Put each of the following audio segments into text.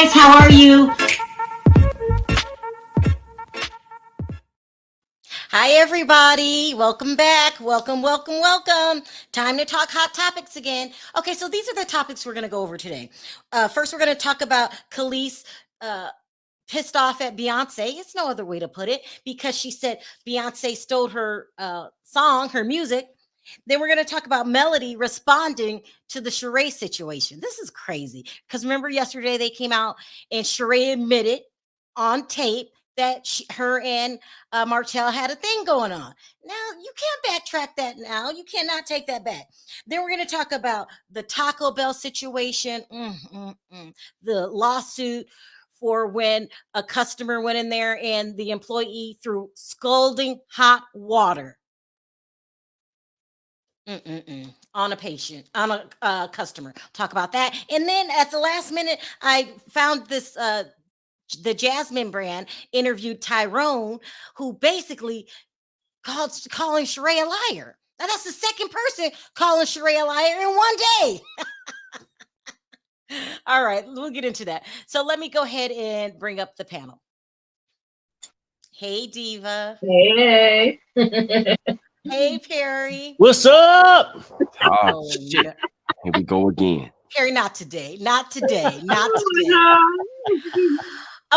guys, how are you? Hi, everybody. Welcome back. Welcome. Time to talk hot topics again. Okay, so these are the topics we're going to go over today. First, we're going to talk about Khalees pissed off at Beyonce. It's no other way to put it because she said Beyonce stole her song, her music. Then we're going to talk about Melody responding to the Sheree situation. This is crazy because remember yesterday they came out and Sheree admitted on tape that her and Martel had a thing going on. Now, you can't backtrack that now. You cannot take that back. Then we're going to talk about the Taco Bell situation, the lawsuit for when a customer went in there and the employee threw scalding hot water on a patient, on a customer. Talk about that. And then at the last minute, I found this the Jasmine brand interviewed Tyrone, who basically calling Sheree a liar. Now that's the second person calling Sheree a liar in one day. All right, we'll get into that. So let me go ahead and bring up the panel. Hey, Diva. Hey. Hey, Perry. What's up? Oh, shit. no. Here we go again. Perry, not today. Not today. Not today.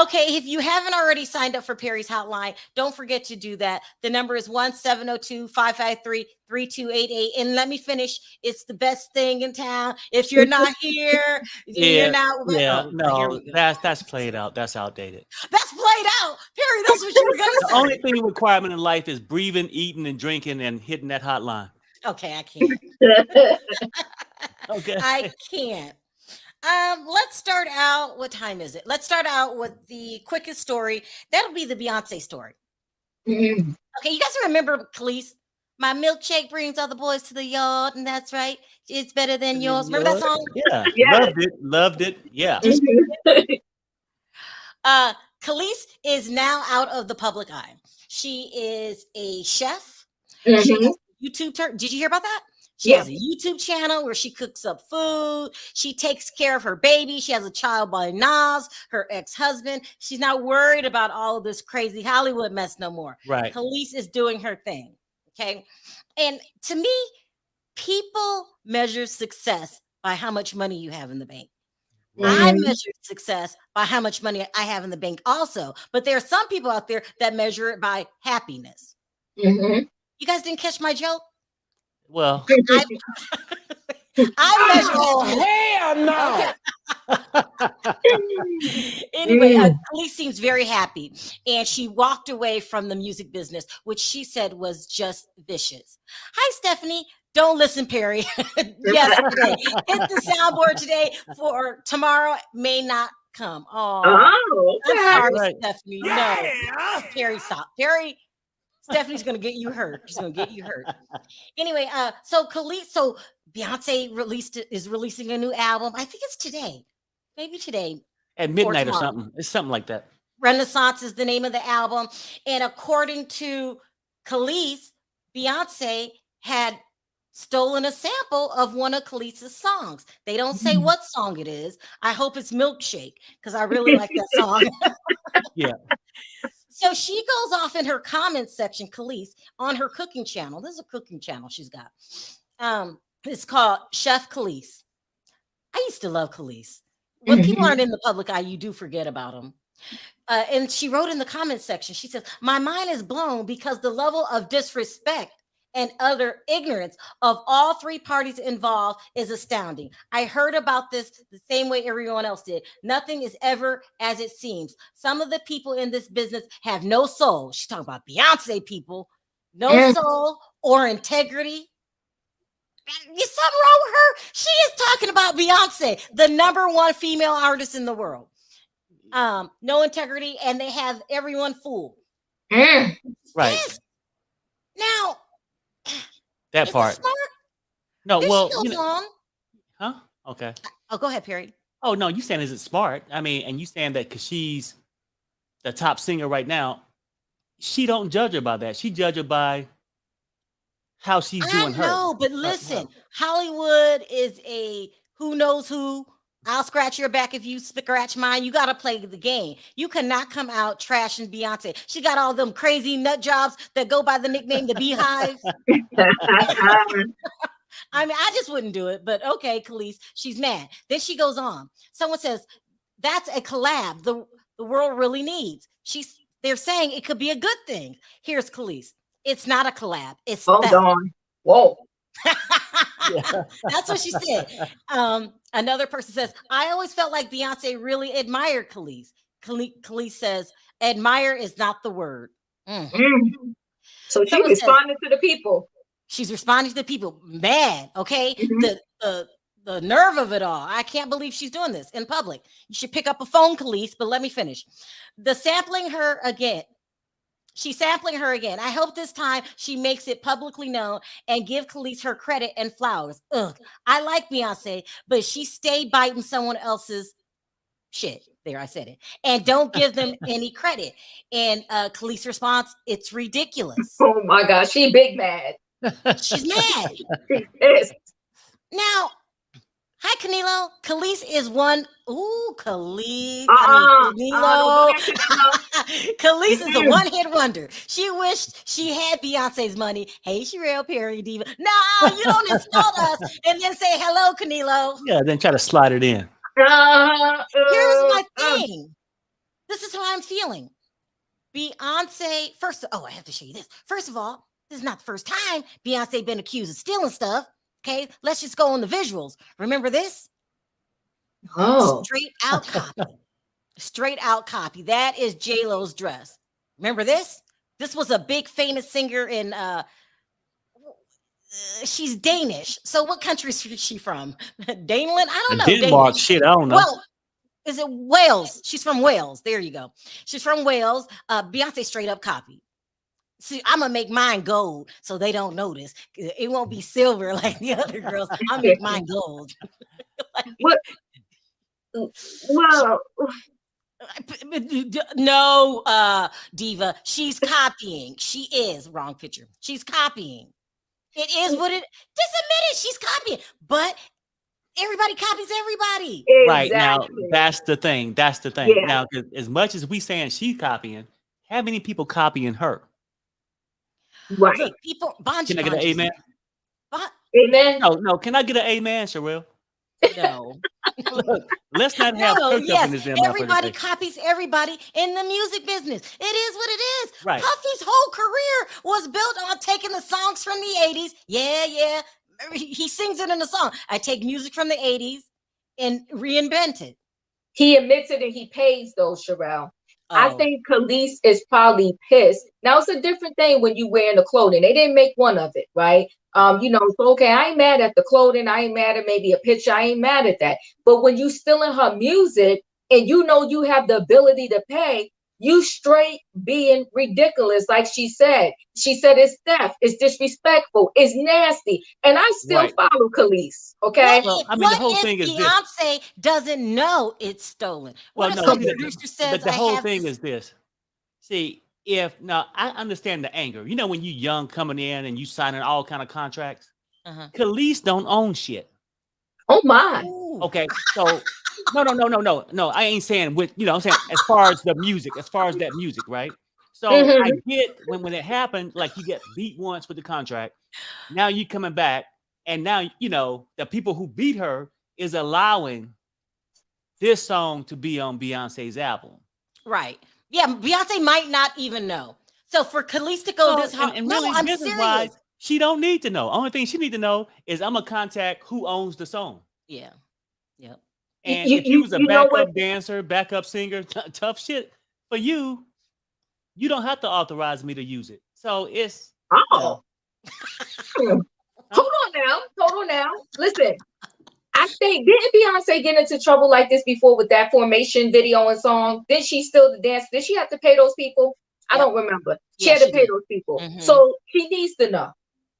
Okay, if you haven't already signed up for Perry's hotline, don't forget to do that. The number is 1-702-553-3288. And let me finish. It's the best thing in town. If you're not here, you're not. That's played out. That's outdated. That's played out. Perry, that's what you were going to say. The only thing requirement in life is breathing, eating, and drinking and hitting that hotline. Okay, I can't. Okay. I can't. Let's start out. What time is it? Let's start out with the quickest story. That'll be the Beyonce story. Mm-hmm. Okay, you guys remember, Khalees? My milkshake brings other boys to the yard, and that's right. It's better than yours. Remember that song? Yeah. Loved it. Yeah. Khalees is now out of the public eye. She is a chef. Mm-hmm. She has a YouTube Did you hear about that? She has a YouTube channel where she cooks up food. She takes care of her baby. She has a child by Nas, her ex-husband. She's not worried about all of this crazy Hollywood mess no more. Right. Khalees is doing her thing. Okay. And to me, people measure success by how much money you have in the bank. I measure success by how much money I have in the bank also. But there are some people out there that measure it by happiness. Mm-hmm. You guys didn't catch my joke? Well, I measure. Oh, hell no. Anyway, Khalees seems very happy, and she walked away from the music business, which she said was just vicious. Hi, Stephanie. Don't listen, Perry. Yesterday, hit the soundboard today for tomorrow may not come. Oh, okay. I'm sorry, Right. Stephanie. No, Perry, stop. Perry. Stephanie's gonna get you hurt. She's gonna get you hurt. Anyway, so Beyonce is releasing a new album. I think it's today, maybe today At midnight or tomorrow. something. It's something like that. Renaissance is the name of the album, and according to Khalees, Beyonce had stolen a sample of one of Khalees' songs. They don't say what song it is. I hope it's Milkshake because I really like that song. Yeah. So she goes off in her comments section, Khalees, on her cooking channel. This is a cooking channel she's got. It's called Chef Khalees. I used to love Khalees. When people aren't in the public eye, you do forget about them. And she wrote in the comments section, she says, my mind is blown because the level of disrespect and utter ignorance of all three parties involved is astounding. I heard about this the same way everyone else did. Nothing is ever as it seems. Some of the people in this business have no soul. She's talking about Beyonce people. No soul or integrity. Is something wrong with her? She is talking about Beyonce, the #1 female artist in the world. No integrity, and they have everyone fooled. Right. Yes. Now, That is part. this smart? No, Then well, she goes on. huh? Okay. Oh, go ahead, Perry. Oh no, you saying is it smart? I mean, and you saying that because she's the top singer right now, she don't judge her by that. She judge her by how she's I doing her. know, but listen, Hollywood is a who knows who I'll scratch your back if you scratch mine. You got to play the game. You cannot come out trashing Beyonce. She got all them crazy nut jobs that go by the nickname the Beehive. I mean, I just wouldn't do it, but okay, Khalees, she's mad. Then she goes on. Someone says, that's a collab the world really needs. They're saying it could be a good thing. Here's Khalees. It's not a collab. It's Hold that. on. Whoa. That's what she said. Another person says, I always felt like Beyonce really admired Khalees. Khalees says, admire is not the word. So she Someone responded to the people. She's responding to the people. Mad, okay? The nerve of it all. I can't believe she's doing this in public. You should pick up a phone, Khalees, but let me finish. She's sampling her again. I hope this time she makes it publicly known and give Khalees her credit and flowers. Ugh, I like Beyonce, but she stayed biting someone else's shit. There, I said it. And don't give them any credit. And Khalees' response, it's ridiculous. Oh my gosh, she big mad. She's mad. She's pissed. Now, hi, Canelo. Khalees is one. Ooh, Khalees. Canelo. Khalees is a one-hit wonder. She wished she had Beyonce's money. Hey, Sherrell, Perry, Diva. No, you don't insult us and then say hello, Canelo. Yeah, then try to slide it in. Here's my thing. This is how I'm feeling. Beyonce, I have to show you this. First of all, this is not the first time Beyonce been accused of stealing stuff. Okay, let's just go on the visuals. Remember this? Oh. Straight out copy. Straight out copy. That is J-Lo's dress. Remember this? This was a big famous singer in she's Danish. So what country is she from? Daneland? I don't know. Denmark, shit, I don't know. Well, is it Wales? She's from Wales. There you go. She's from Wales. Beyonce straight up copy. See, I'm gonna make mine gold so they don't notice. It won't be silver like the other girls. I'll make mine gold. What? Wow. No, Diva. She's copying. She is wrong picture. She's copying. It is what it. Just admit it. She's copying. But everybody copies everybody. Exactly. Right now, that's the thing. That's the thing. Yeah. Now, as much as we saying she's copying, how many people copying her? Right. Look, people. Can I get an amen? Amen. No. Can I get an amen, Sherrell? No. Look, let's not have church up in this damn everybody copies everybody in the music business. It is what it is. Right. Puffy's whole career was built on taking the songs from the 80s. Yeah. He sings it in the song. I take music from the 80s and reinvent it. He admits it and he pays those, Sherrell. I Oh. think Khalees is probably pissed. Now it's a different thing when you wearing the clothing. They didn't make one of it, right? So okay, I ain't mad at the clothing. I ain't mad at maybe a picture. I ain't mad at that. But when you stealing her music and you know you have the ability to pay, you straight being ridiculous. Like she said it's theft, it's disrespectful, it's nasty. And I still follow Khalees. Okay. Well, I mean, what the whole if thing is Beyonce doesn't know it's stolen? Well, What if no, some see, producer says the I whole have thing this- is this. See, I understand the anger. You know, when you young coming in and you signing all kind of contracts, Khalees don't own shit. Oh my. Ooh. Okay, so no. I ain't saying with I'm saying as far as that music, right? So I get when it happened, like you get beat once with the contract. Now you coming back, and now the people who beat her is allowing this song to be on Beyonce's album. Right. Yeah, Beyonce might not even know. So for Khalees to go this hard, and really, I'm business serious. wise, she don't need to know. Only thing she need to know is I'm gonna contact who owns the song. Yeah. Yep. And if you was a backup dancer, backup singer, tough shit for you, you don't have to authorize me to use it. So it's Hold on now. Listen, I think didn't Beyonce get into trouble like this before with that Formation video and song? Did she steal the dance? Did she have to pay those people? I don't remember. She had to pay those people. So she needs to know.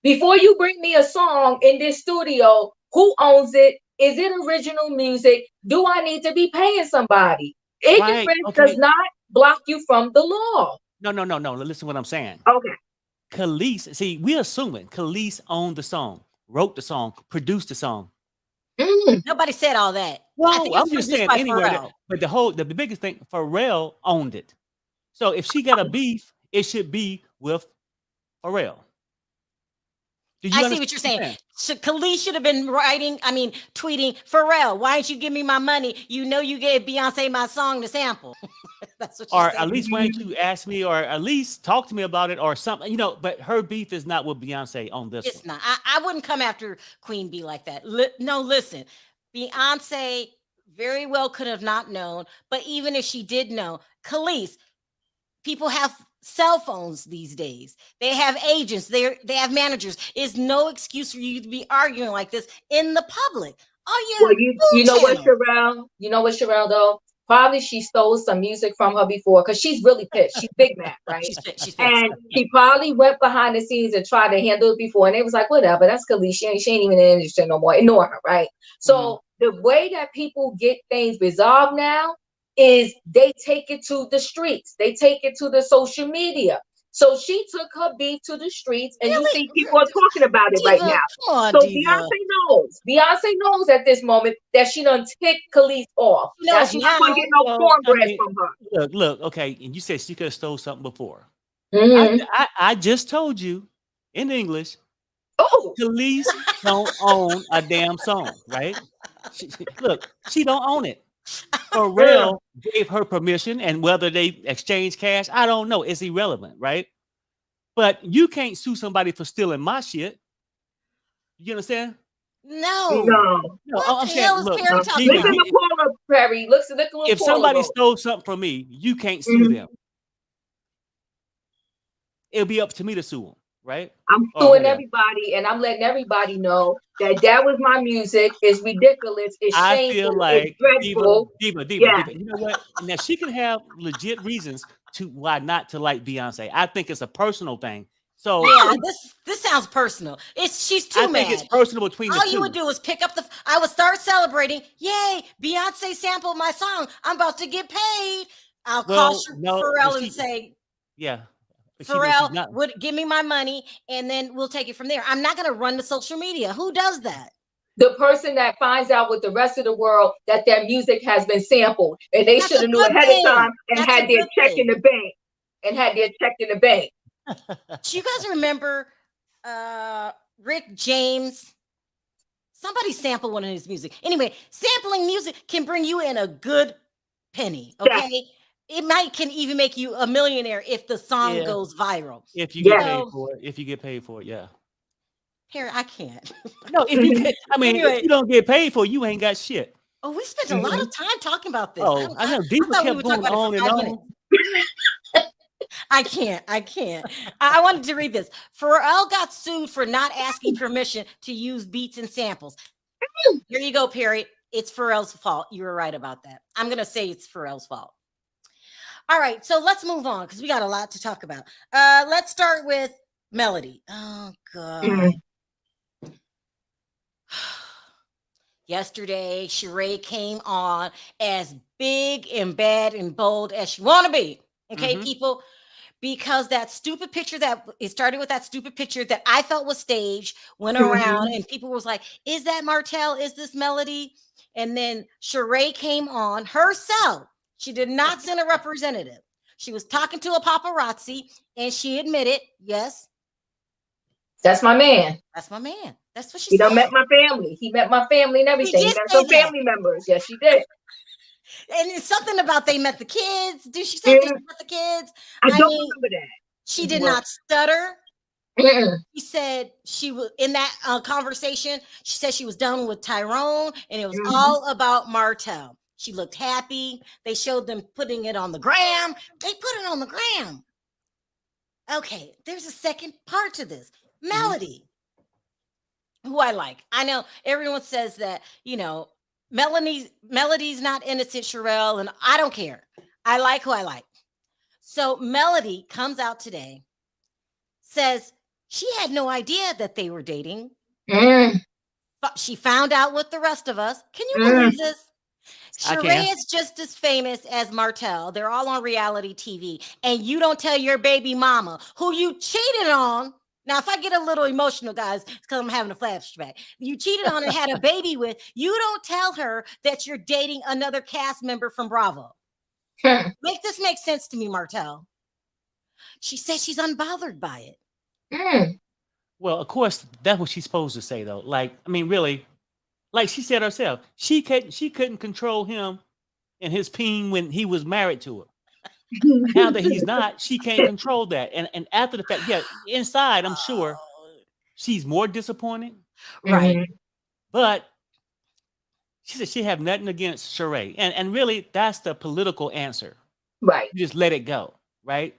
Before you bring me a song in this studio, who owns it? Is it original music? Do I need to be paying somebody? Ignorance does not block you from the law. No. Listen to what I'm saying. Okay. Khalees, see, we're assuming Khalees owned the song, wrote the song, produced the song. Nobody said all that. I Well, think it I'm was just produced saying by anywhere that, Pharrell. but the biggest thing, Pharrell owned it. So if she got a beef, it should be with Pharrell. Do you I see understand what you're what I'm saying. saying? Khalees should have been tweeting, Pharrell, why didn't you give me my money? You know you gave Beyonce my song to sample. That's what she's Or saying. at least why don't you ask me, or at least talk to me about it, or something, but her beef is not with Beyonce on this It's one. not. I wouldn't come after Queen Bee like that. No, listen. Beyonce very well could have not known, but even if she did know, Khalees, people have cell phones these days. They have agents. They have managers. It's no excuse for you to be arguing like this in the public. Oh yeah. Well, you know what, Sharrell? You know what, Sharrell, though? Probably she stole some music from her before, because she's really pissed. She's big mad, right? She's pissed. And she probably went behind the scenes and tried to handle it before, and it was like, whatever, that's Khalees. She ain't even in the industry no more. Ignore her, right? So the way that people get things resolved now is they take it to the streets. They take it to the social media. So she took her beef to the streets, and you see people are talking about it right now. Come on, So Diva. Beyonce knows at this moment that she done ticked Khalees off. Now she's not going to get no cornbread from her. Look, okay, and you said she could have stole something before. Mm-hmm. I just told you in English, oh, Khalees don't own a damn song, right? She don't own it. Pharrell gave her permission, and whether they exchange cash, I don't know. It's irrelevant, right? But you can't sue somebody for stealing my shit. You understand? No. I'm saying, look, listen to Paula Perry. Listen to if somebody stole something from me, you can't sue them. It'll be up to me to sue them, right? I'm suing everybody, and I'm letting everybody know that was my music. It's ridiculous. It's shameful. I feel like it's dreadful. Diva. Yeah. You know what? Now she can have legit reasons to why not to like Beyonce. I think it's a personal thing. So yeah, this sounds personal. She's too mad. I think it's personal between the two. All you would do is pick up I would start celebrating. Yay, Beyonce sampled my song. I'm about to get paid. I'll call Pharrell and say, yeah. Pharrell would give me my money, and then we'll take it from there. I'm not going to run to social media. Who does that? The person that finds out with the rest of the world that their music has been sampled, and they should have knew ahead of time and had their check in the bank. Do you guys remember Rick James? Somebody sampled one of his music. Anyway, sampling music can bring you in a good penny. Okay. Yeah. It can even make you a millionaire if the song goes viral. If you get paid for it. Yeah. Harry, I can't. No, if you don't get paid for it, you ain't got shit. Oh, we spent a lot of time talking about this. Oh, I know. Diva kept going on and on. I can't. I wanted to read this. Pharrell got sued for not asking permission to use beats and samples. Here you go, Perry. It's Pharrell's fault. You were right about that. I'm going to say it's Pharrell's fault. All right, so let's move on because we got a lot to talk about. Let's start with Melody. Oh, God. Yesterday, Sheree came on as big and bad and bold as she want to be. Okay, people? Because that stupid picture it started with that stupid picture that I felt was staged, went around, and people was like, is that Martel? Is this Melody? And then Sheree came on herself. She did not send a representative. She was talking to a paparazzi, and she admitted, yes. That's my man. That's my man. That's what she said. He done met my family. He met my family and everything. He met some family members. Yes, she did. And it's something about they met the kids. Did she say they met the kids? I don't remember that. She did not stutter. She said she was in that conversation. She said she was done with Tyrone, and it was all about Martel. She looked happy. They showed them putting it on the gram. They put it on the gram. Okay, there's a second part to this. Melody, who I like. I know everyone says that, Melody's not innocent, Sharrell, and I don't care. I like who I like. So Melody comes out today, says she had no idea that they were dating. But she found out with the rest of us. Can you believe this? Sheree is just as famous as Martel. They're all on reality TV. And you don't tell your baby mama who you cheated on Now, if I get a little emotional, guys, it's because I'm having a flashback. You cheated on and had a baby with, you don't tell her that you're dating another cast member from Bravo. Make this make sense to me, Martel. She says she's unbothered by it. Well, of course, that's what she's supposed to say, though. Like, I mean, really, like she said herself, she couldn't control him and his peen when he was married to her. Now that he's not, she can't control that. And after the fact, yeah, inside, I'm sure she's more disappointed. Right. But she said she have nothing against Sheree. And really, that's the political answer. Right. You just let it go, right?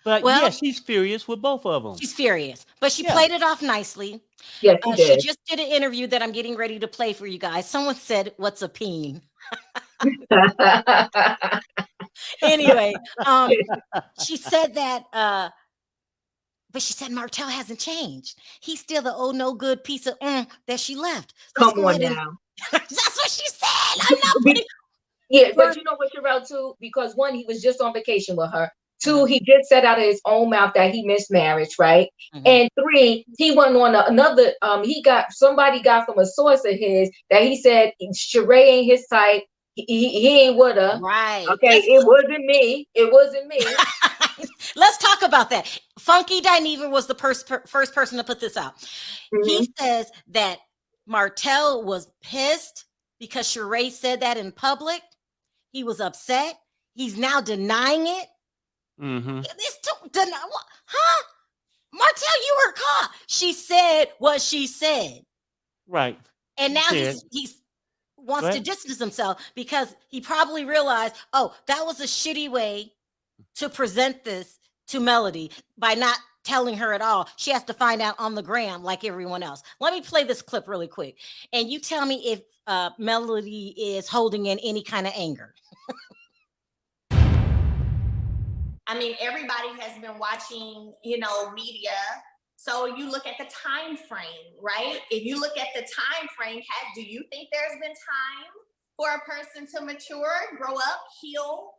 But Well, yeah, she's furious with both of them. She's furious, but she played it off nicely. Yes, she just did an interview that I'm getting ready to play for you guys. Someone said, "What's a peen?" Anyway, she said that, but she said Martel hasn't changed. He's still the no good piece of that she left. Come on now. That's what she said. I'm not putting. Yeah, but you know what, Sharrell, too? Because one, he was just on vacation with her. Two, he did said out of his own mouth that he missed marriage, right? And three, he went on another. Somebody got from a source of his that he said Sheree ain't his type. He ain't with her. Right. Okay. It wasn't me. It wasn't me. Let's talk about that. Funky Dineva was the first person to put this out. He says that Martel was pissed because Sheree said that in public. He was upset. He's now denying it. Huh? Martel, you were caught. She said what she said. Right. And now he wants to distance himself because he probably realized, oh, that was a shitty way to present this to Melody by not telling her at all. She has to find out on the gram like everyone else. Let me play this clip really quick. And you tell me if Melody is holding in any kind of anger. I mean, everybody has been watching, media. So you look at the time frame, right? If you look at the time frame, do you think there's been time for a person to mature, grow up, heal,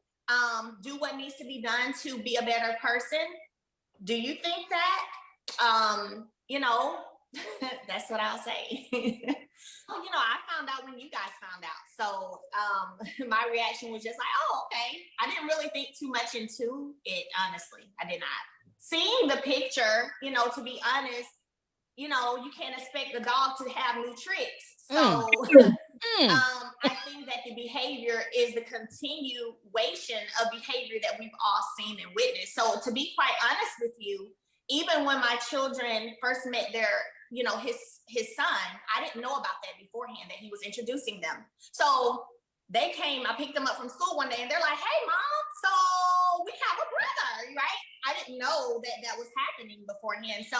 do what needs to be done to be a better person? Do you think that? That's what I'll say. I found out when you guys found out. So my reaction was just like, oh, okay. I didn't really think too much into it, honestly. I did not. Seeing the picture, to be honest, you can't expect the dog to have new tricks. So I think that the behavior is the continuation of behavior that we've all seen and witnessed. So to be quite honest with you, even when my children first met their, his son, I didn't know about that beforehand, that he was introducing them. So they came, I picked them up from school one day and they're like, hey, Mom, so we have a brother, right? I didn't know that was happening beforehand. So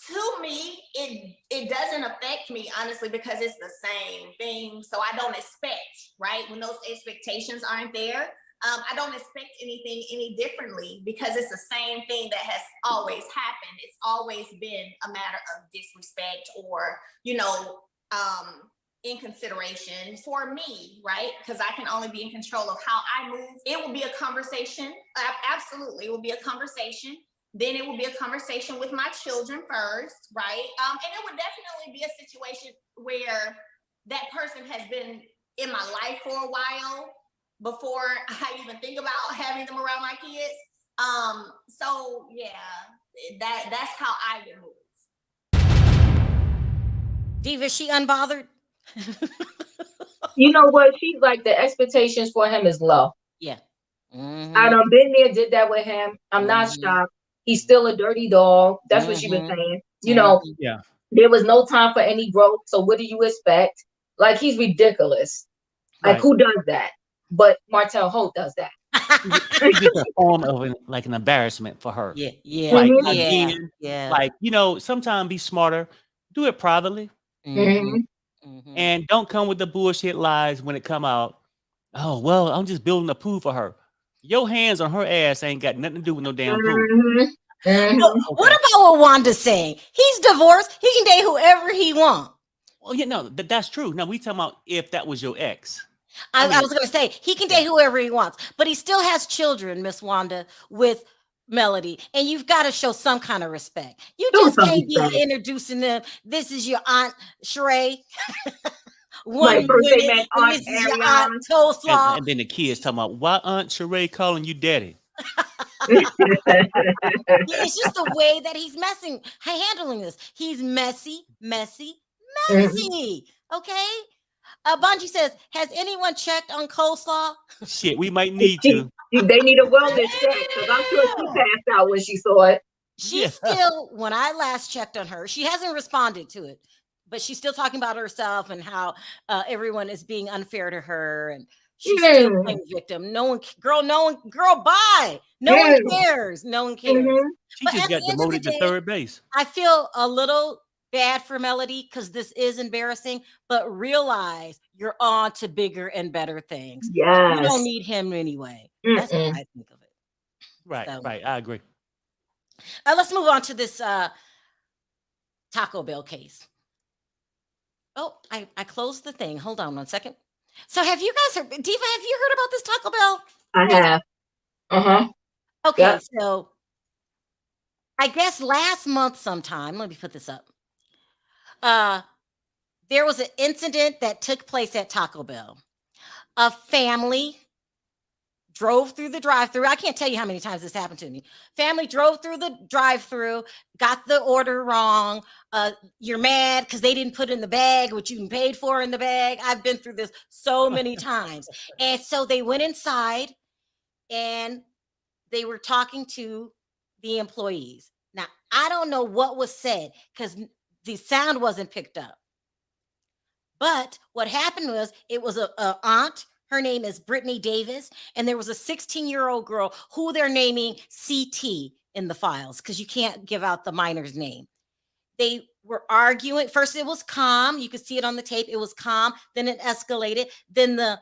to me, it doesn't affect me, honestly, because it's the same thing. So I don't expect, right? When those expectations aren't there, I don't expect anything any differently because it's the same thing that has always happened. It's always been a matter of disrespect or, inconsideration for me, right? Because I can only be in control of how I move. It will be a conversation. Absolutely. It will be a conversation. Then it will be a conversation with my children first, right? And it would definitely be a situation where that person has been in my life for a while before I even think about having them around my kids. So yeah, that's how I would move. Diva, is she unbothered? You know what? She's like, the expectations for him is low. Yeah. I done been there, did that with him. I'm not shocked. He's still a dirty dog. That's what she was saying. Yeah. There was no time for any growth. So what do you expect? Like, he's ridiculous. Like, who does that? But Martel Holt does that. It's just a form of an embarrassment for her. Yeah. Like, yeah. again, Yeah. like, sometimes be smarter. Do it privately. And don't come with the bullshit lies when it come out. Oh, well, I'm just building a pool for her. Your hands on her ass ain't got nothing to do with no damn pool. What about what Wanda's saying? He's divorced. He can date whoever he wants. Well, that's true. Now, we talking about if that was your ex. I was going to say, he can date whoever he wants, but he still has children, Miss Wanda, with Melody, and you've got to show some kind of respect. You Show just some can't be respect. introducing them. This is your aunt Sheree. Like first they met and Aunt this is your aunt Ariane. Coleslaw. And then the kids talking about, why Aunt Sheree calling you daddy? It's just the way that he's handling this. He's messy. Okay. Bungie says, has anyone checked on Coleslaw? Shit, we might need to. They need a wellness check because I'm sure she passed out when she saw it. She's still, when I last checked on her, she hasn't responded to it, but she's still talking about herself and how everyone is being unfair to her, and she's still playing victim. Girl, bye. No one cares. No one cares. She just got demoted to third base. I feel a little bad for Melody because this is embarrassing, but realize you're on to bigger and better things. Yes. You don't need him anyway. That's what I think of it. Right, right. I agree. Let's move on to this Taco Bell case. Oh, I closed the thing. Hold on one second. So have you guys heard, Diva, have you heard about this Taco Bell? I have. Okay, yep. So I guess last month sometime, let me put this up. There was an incident that took place at Taco Bell. A family drove through the drive-thru. I can't tell you how many times this happened to me. Family drove through the drive-thru, got the order wrong. You're mad because they didn't put in the bag what you paid for in the bag. I've been through this so many times. And so they went inside and they were talking to the employees. Now, I don't know what was said because the sound wasn't picked up. But what happened was it was a aunt. Her name is Brittany Davis. And there was a 16-year-old girl who they're naming CT in the files because you can't give out the minor's name. They were arguing. First, it was calm. You could see it on the tape. It was calm. Then it escalated. Then the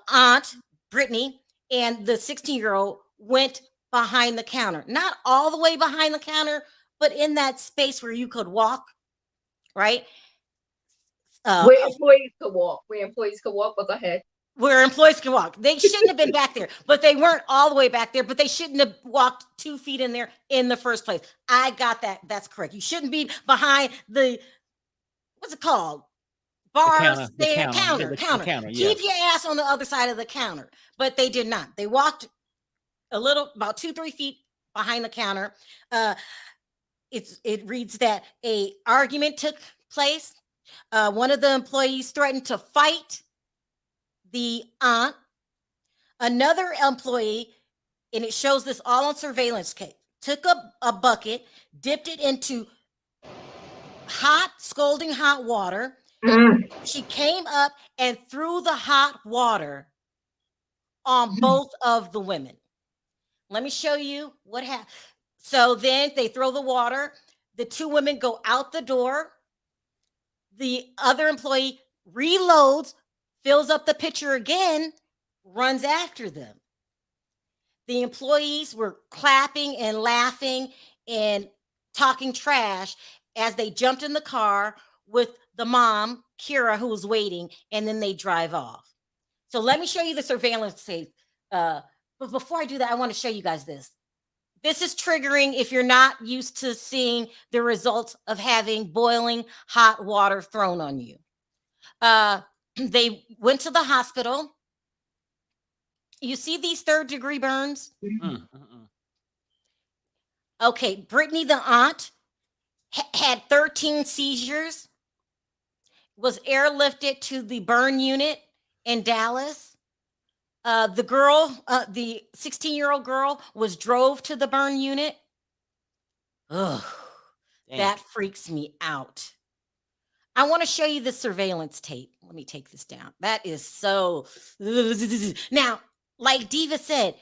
aunt, Brittany, and the 16-year-old went behind the counter. Not all the way behind the counter, but in that space where you could walk, right? Where employees could walk. But go ahead. Where employees can walk. They shouldn't have been back there, but they weren't all the way back there, but they shouldn't have walked 2 feet in there in the first place. I got that. That's correct. You shouldn't be behind the, what's it called? Bars, counter. Keep your ass on the other side of the counter. But they did not. They walked a little, about 2-3 feet behind the counter. It reads that a argument took place. One of the employees threatened to fight the aunt. Another employee, and it shows this all on surveillance case, took a bucket, dipped it into scalding hot water. She came up and threw the hot water on both of the women. Let me show you what happened. So then they throw the water. The 2 women go out the door. The other employee reloads, fills up the pitcher again, runs after them. The employees were clapping and laughing and talking trash as they jumped in the car with the mom, Kira, who was waiting, and then they drive off. So let me show you the surveillance tape. But before I do that, I want to show you guys this. This is triggering if you're not used to seeing the results of having boiling hot water thrown on you. They went to the hospital. You see these 3rd-degree burns? Okay, Brittany, the aunt, had 13 seizures, was airlifted to the burn unit in Dallas. The girl, the 16-year-old girl, was drove to the burn unit. Ugh, that freaks me out. I want to show you the surveillance tape. Let me take this down. That is so. Now, like Diva said,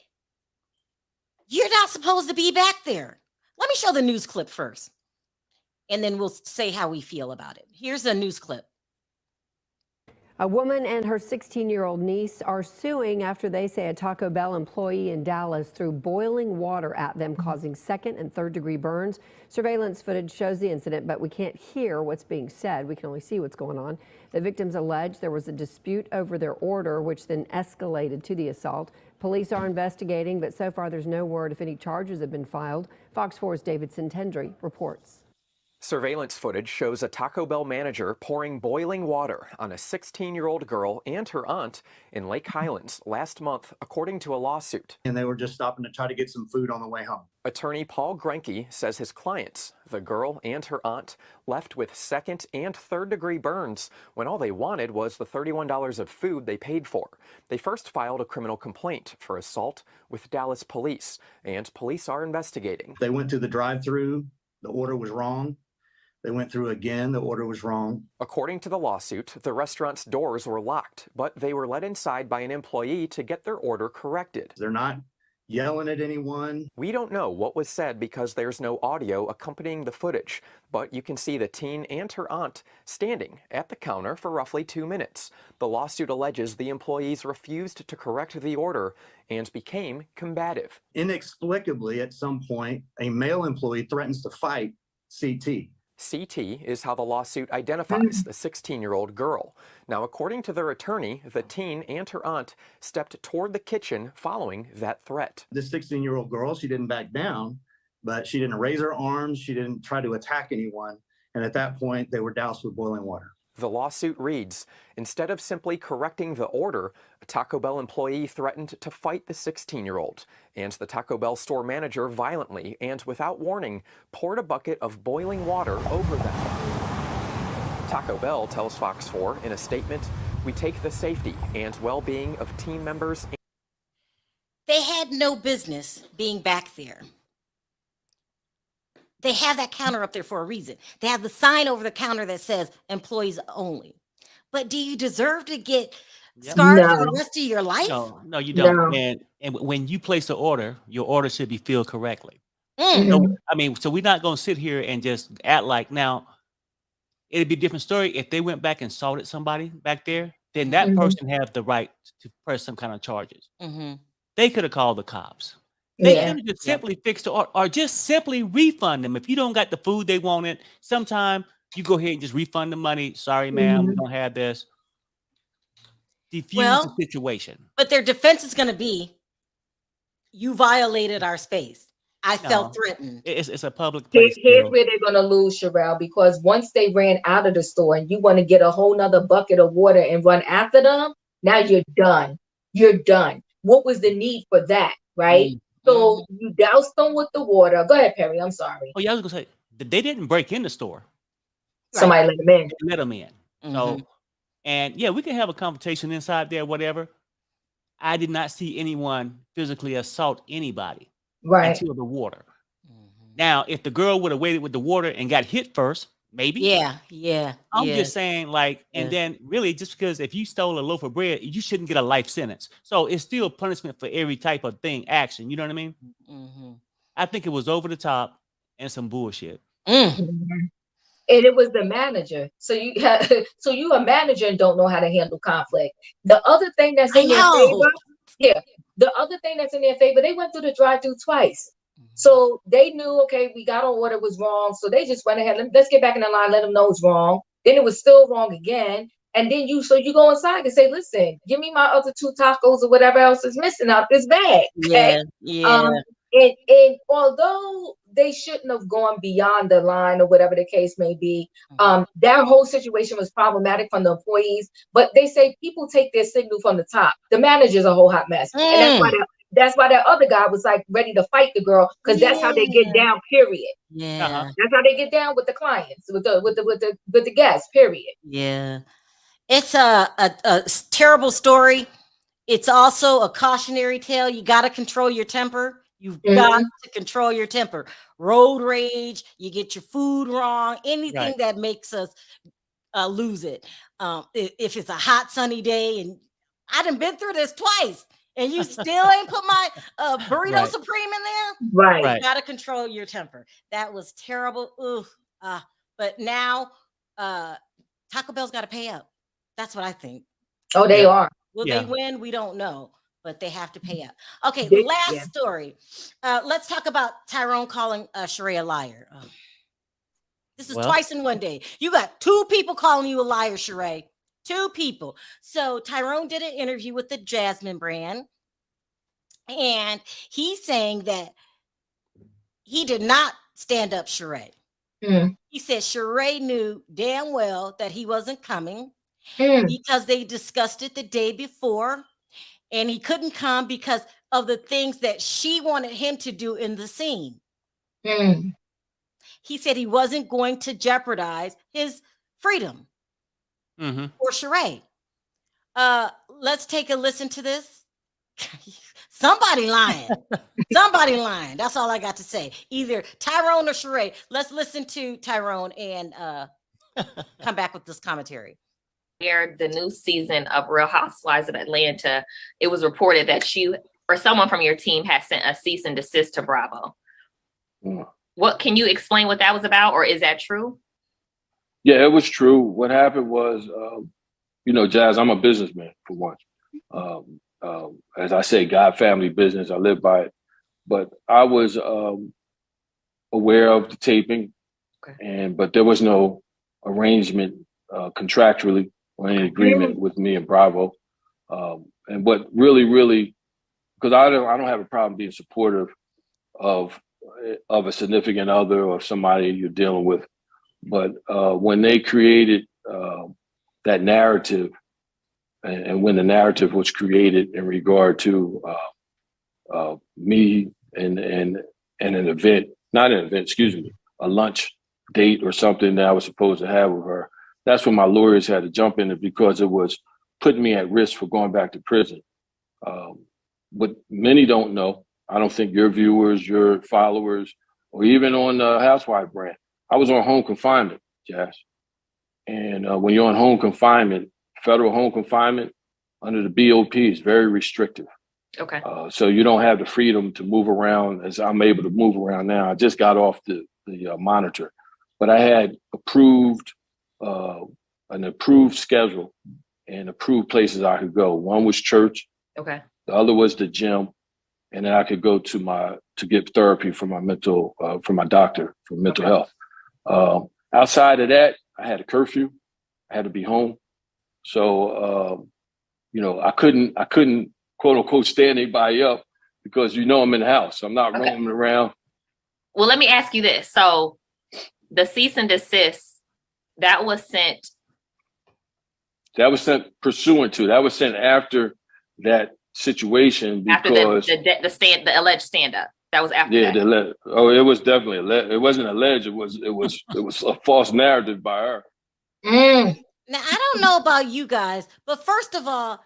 you're not supposed to be back there. Let me show the news clip first, and then we'll say how we feel about it. Here's a news clip. A woman and her 16-year-old niece are suing after they say a Taco Bell employee in Dallas threw boiling water at them, causing second and third degree burns. Surveillance footage shows the incident, but we can't hear what's being said. We can only see what's going on. The victims allege there was a dispute over their order, which then escalated to the assault. Police are investigating, but so far there's no word if any charges have been filed. Fox 4's David Sintendry reports. Surveillance footage shows a Taco Bell manager pouring boiling water on a 16-year-old girl and her aunt in Lake Highlands last month, according to a lawsuit. And they were just stopping to try to get some food on the way home. Attorney Paul Grenke says his clients, the girl and her aunt, left with second and third degree burns when all they wanted was the $31 of food they paid for. They first filed a criminal complaint for assault with Dallas police, and police are investigating. They went through the drive-through. The order was wrong. They went through again. The order was wrong. According to the lawsuit, the restaurant's doors were locked, but they were let inside by an employee to get their order corrected. They're not yelling at anyone. We don't know what was said because there's no audio accompanying the footage, but you can see the teen and her aunt standing at the counter for roughly 2 minutes. The lawsuit alleges the employees refused to correct the order and became combative. Inexplicably, at some point, a male employee threatens to fight CT. CT is how the lawsuit identifies the 16-year-old girl. Now, according to their attorney, the teen and her aunt stepped toward the kitchen following that threat. This 16-year-old girl, she didn't back down, but she didn't raise her arms. She didn't try to attack anyone. And at that point, they were doused with boiling water. The lawsuit reads, instead of simply correcting the order, a Taco Bell employee threatened to fight the 16-year-old, and the Taco Bell store manager violently and without warning poured a bucket of boiling water over them. Taco Bell tells Fox 4 in a statement, "We take the safety and well-being of team members." They had no business being back there. They have that counter up there for a reason. They have the sign over the counter that says employees only. But do you deserve to get scarred for the rest of your life? No, you don't. No. And when you place an order, your order should be filled correctly. Mm. So, I mean, so we're not going to sit here and just act like now. It'd be a different story if they went back and assaulted somebody back there. Then that person had the right to press some kind of charges. Mm-hmm. They could have called the cops. They Yeah. could have just simply fixed the order, or just simply refund them. If you don't got the food they wanted, sometime you go ahead and just refund the money. Sorry, ma'am, we don't have this. Defuse the situation. But their defense is going to be, you violated our space. I felt threatened. It's a public place. Here's where they're gonna lose, Sharrell, because once they ran out of the store and you want to get a whole nother bucket of water and run after them, now you're done. You're done. What was the need for that, right? So you doused them with the water. Go ahead, Perry. I'm sorry. Oh, yeah, I was gonna say they didn't break in the store. Somebody let them in. They let them in. So, and yeah, we can have a conversation inside there, whatever. I did not see anyone physically assault anybody until the water. Now, if the girl would have waited with the water and got hit first, maybe. Yeah. I'm just saying, like, and then really, just because if you stole a loaf of bread, you shouldn't get a life sentence. So it's still punishment for every type of thing, action. You know what I mean? I think it was over the top and some bullshit. And it was the manager. So you a manager and don't know how to handle conflict. The other thing that's in their favor, the other thing that's in their favor, they went through the drive-through twice. So they knew, okay, we got on what it was wrong. So they just went ahead. Let's get back in the line. Let them know it's wrong. Then it was still wrong again. And then you go inside and say, listen, give me my other 2 tacos or whatever else is missing out this bag. Okay? And although they shouldn't have gone beyond the line or whatever the case may be, that whole situation was problematic from the employees. But they say people take their signal from the top. The manager's a whole hot mess. And that's why that other guy was like ready to fight the girl, because that's how they get down, period. That's how they get down with the clients, with the guests, period. It's a terrible story. It's also a cautionary tale. You got to control your temper. You've got to control your temper. Road rage, you get your food wrong, anything that makes us lose it. If it's a hot sunny day, and I done been through this twice, and you still ain't put my burrito supreme in there, right? You got to control your temper. That was terrible. But now Taco Bell's got to pay up. That's what I think. Oh, they are. Will Yeah. they win? We don't know, but they have to pay up. Okay, They- last yeah. story. Let's talk about Tyrone calling Sheree a liar. This is Well. twice in one day. You got 2 people calling you a liar, Sheree. 2 people. So Tyrone did an interview with the Jasmine brand, and he's saying that he did not stand up Sheree. Mm. He said Sheree knew damn well that he wasn't coming Mm. because they discussed it the day before, and he couldn't come because of the things that she wanted him to do in the scene. Mm. He said he wasn't going to jeopardize his freedom for Sheree. Let's take a listen to this. Somebody lying. Somebody lying. That's all I got to say. Either Tyrone or Sheree. Let's listen to Tyrone and come back with this commentary. Aired the new season of Real Housewives of Atlanta, it was reported that you or someone from your team had sent a cease and desist to Bravo. What can you explain what that was about, or is that true? Yeah, it was true. What happened was, Jazz, I'm a businessman for one. As I say, God family business, I live by it. But I was aware of the taping, but there was no arrangement contractually or any agreement with me and Bravo. And what really, because I don't have a problem being supportive of a significant other or somebody you're dealing with. But when they created that narrative, and when the narrative was created in regard to me and an event, not an event, excuse me, a lunch date or something that I was supposed to have with her, that's when my lawyers had to jump in it because it was putting me at risk for going back to prison. But many don't know. I don't think your viewers, your followers, or even on the Housewife brand, I was on home confinement, Jazz. And when you're on home confinement, federal home confinement under the BOP is very restrictive. Okay. So you don't have the freedom to move around as I'm able to move around now. I just got off the monitor, but I had an approved schedule and approved places I could go. One was church. Okay. The other was the gym. And then I could go to get therapy from my doctor for mental health. Outside of that, I had a curfew. I had to be home. So, I couldn't quote unquote stand anybody up because I'm in the house. I'm not roaming around. Well, let me ask you this. So the cease and desist, that was sent pursuant to, that was sent after that situation because after the alleged stand-up. That was after that. It was definitely it wasn't alleged. It was a false narrative by her. Mm. Now, I don't know about you guys, but first of all,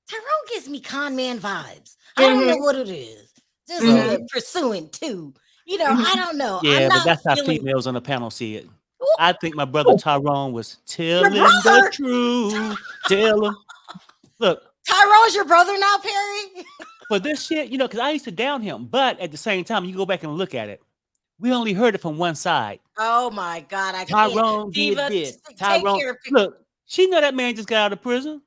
Tyrone gives me con man vibes. I don't know what it is. Just pursuing too. I don't know. Yeah, but that's how females on the panel see it. I think my brother Tyrone was telling the truth. Tell him. Look. Tyrone's your brother now, Perry? For this shit, because I used to down him. But at the same time, you go back and look at it. We only heard it from one side. Oh, my God. Tyrone did this. Tyrone. Look, she know that man just got out of prison.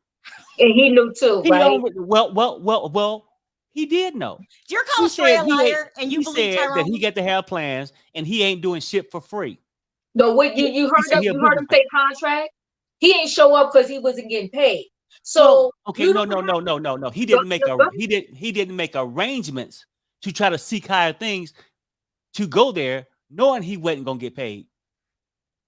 And he knew too, right? Well, he did know. You're calling Sheree a liar, and you believe said Tyrone that he got to have plans, and he ain't doing shit for free. No, what you heard him say contract? He ain't show up because he wasn't getting paid. So no. He didn't make arrangements to try to seek higher things to go there, knowing he wasn't gonna get paid.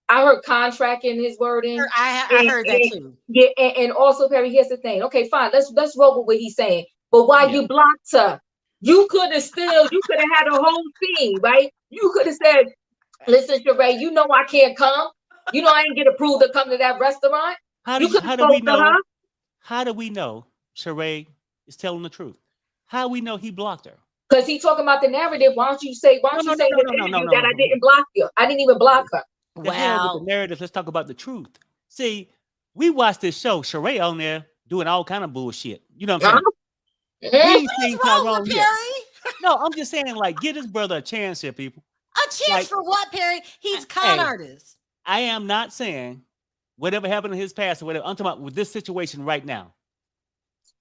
I heard contract in his wording. I heard that too. Yeah, and also Perry, here's the thing. Okay, fine. Let's roll with what he's saying. But why you blocked her? You could have had a whole thing, right? You could have said, "Listen, Sheree, I can't come. I ain't get approved to come to that restaurant." How do we know? How do we know Sheree is telling the truth? How we know he blocked her? Because he talking about the narrative. Why don't you say that I didn't block you? I didn't even block her. The narrative. Let's talk about the truth. See, we watched this show. Sheree on there doing all kind of bullshit. You know what I'm saying? We ain't seen Tyrone yet. No, I'm just saying, give his brother a chance here, people. A chance for what, Perry? He's con artist. I am not saying whatever happened in his past or whatever. I'm talking about with this situation right now.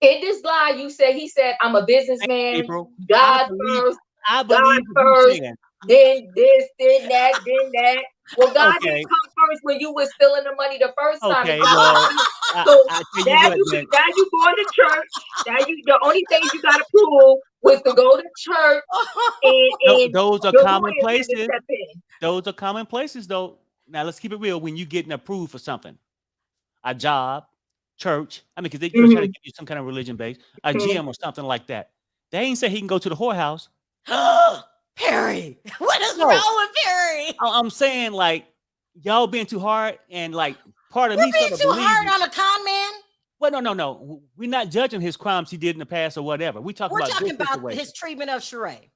In this lie, he said, I'm a businessman, April, God first, I God believe what you're first, saying. then this, then that, then that. Well, God Okay. didn't come first when you was stealing the money the first time. Okay, So well, I tell you now what, man. now you going to church. Now the only thing you got to prove was to go to church and Those are your common lawyers had to places. step in. Those are common places, though. Now let's keep it real. When you getting approved for something, a job, church. I mean, because they're trying to give you some kind of religion base, a gym or something like that. They ain't say he can go to the whorehouse. Perry, what is wrong with Perry? I'm saying, like, y'all being too hard, and like part of We're me being sort of too believes hard you. on a con man. Well, no. We're not judging his crimes he did in the past or whatever. We're talking about his treatment of Sheree.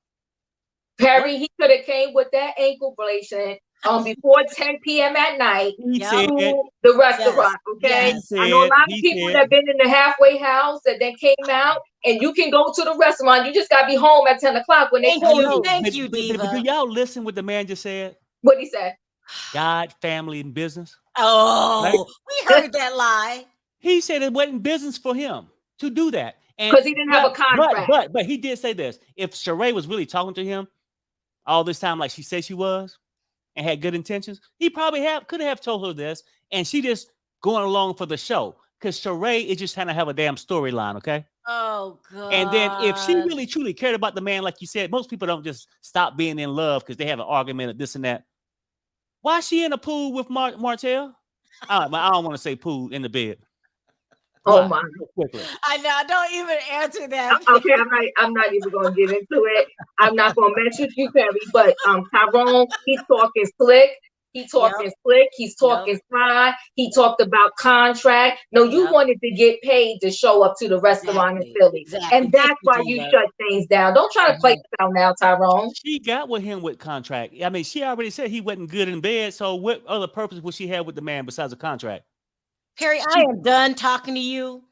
Perry, he could have came with that ankle bracelet before 10 p.m. at night to the restaurant. Okay, I know a lot of people that have been in the halfway house that then came out, and you can go to the restaurant. You just gotta be home at 10 o'clock when they call you. Thank you, Diva. But do y'all listen what the man just said? What he said? God, family, and business. Oh, right? We heard that lie. He said it wasn't business for him to do that, because he didn't have a contract. But he did say this: if Sheree was really talking to him all this time, like she said she was, and had good intentions, he probably could have told her this, and she just going along for the show. Because Sheree is just trying to have a damn storyline, okay? Oh God! And then if she really truly cared about the man, like you said, most people don't just stop being in love because they have an argument of this and that. Why is she in a pool with Martel? I don't want to say pool in the bed. Oh my! Quickly. I know. Don't even answer that. Okay, I'm not even gonna get into it. I'm not gonna mess with you, Perry. But Tyrone, he's talking slick. He's talking slick. He's talking fly. He talked about contract. No, you wanted to get paid to show up to the restaurant in Philly, and that's why you shut things down. Don't try to play it out now, Tyrone. She got with him with contract. I mean, she already said he wasn't good in bed. So what other purpose would she have with the man besides a contract? Perry, I am done talking to you.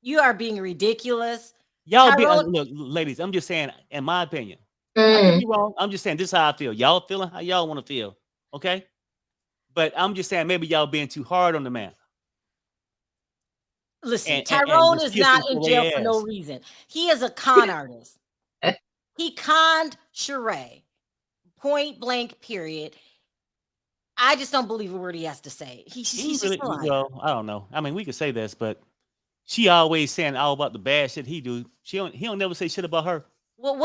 You are being ridiculous. Y'all look, ladies, I'm just saying, in my opinion, I could be wrong. I'm just saying this is how I feel. Y'all feeling how y'all want to feel. Okay. But I'm just saying maybe y'all being too hard on the man. Listen, Tyrone is not in jail for no reason. He is a con artist. He conned Sheree. Point blank, period. I just don't believe a word he has to say. He's really, well, I don't know. I mean, we could say this, but she always saying all about the bad shit he do. He don't never say shit about her. Well,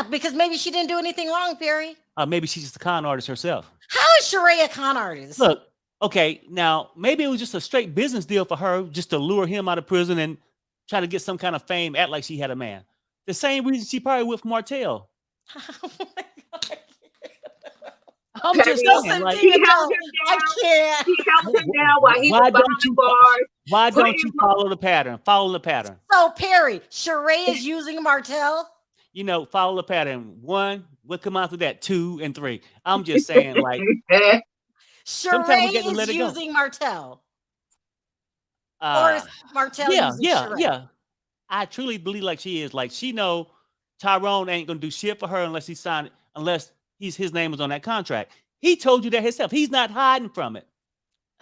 because maybe she didn't do anything wrong, Perry. Maybe she's just a con artist herself. How is Sheree a con artist? Look, okay, now maybe it was just a straight business deal for her, just to lure him out of prison and try to get some kind of fame, act like she had a man. The same reason she probably with Martel. Oh my God. I'm just saying, like, he held him down. I can't. He held him down while he was behind the bars. Why don't you follow the pattern? Follow the pattern. So, Perry, Sheree is using Martel? You know, follow the pattern. 1, what come after that? 2 and 3. I'm just saying, like, Sheree is using Martel. Or is Martel using Sheree? Yeah. I truly believe like she is. Like, she know Tyrone ain't gonna do shit for her unless his name is on that contract. He told you that himself. He's not hiding from it.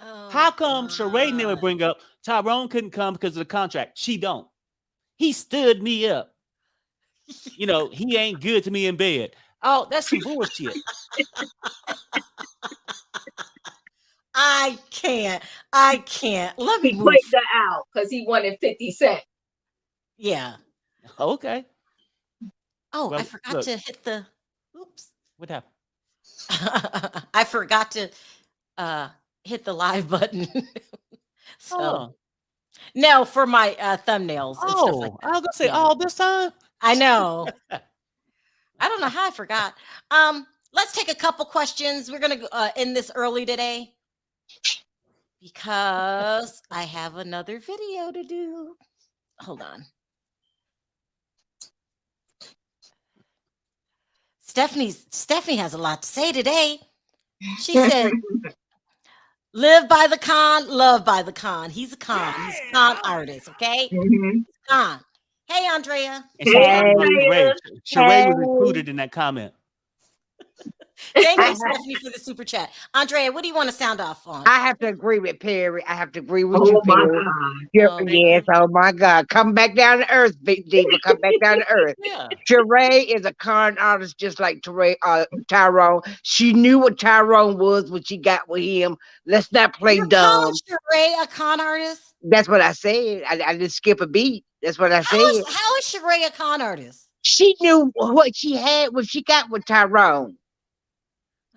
Oh, how come Sheree never bring up Tyrone couldn't come because of the contract? She don't. He stood me up. You know, he ain't good to me in bed. Oh, that's some bullshit. I can't. Let me break that out because he wanted 50 cents. Yeah. Okay. Oh, well, I forgot to hit the. Oops. What happened? I forgot to hit the live button. No, for my thumbnails and stuff like that. I was gonna say all this time. I know. I don't know how I forgot. Let's take a couple questions. We're gonna end this early today because I have another video to do. Hold on. Stephanie has a lot to say today. She said, live by the con, love by the con. He's a con. He's a con artist, okay? Mm-hmm. Con. Hey, Andrea. And Sheree was included in that comment. Thank you, Stephanie, for the super chat. Andrea, what do you want to sound off on? I have to agree with Perry. I have to agree with Oh you, my Perry. God. Oh, Yes, oh my God. Come back down to earth, Big Diva. Come back down to earth. Yeah. Sheree is a con artist just like Tyrone. She knew what Tyrone was when she got with him. Let's not play You're dumb. calling Sheree a con artist? That's what I said. I didn't skip a beat. That's what I said. How is Sheree a con artist? She knew what she had when she got with Tyrone.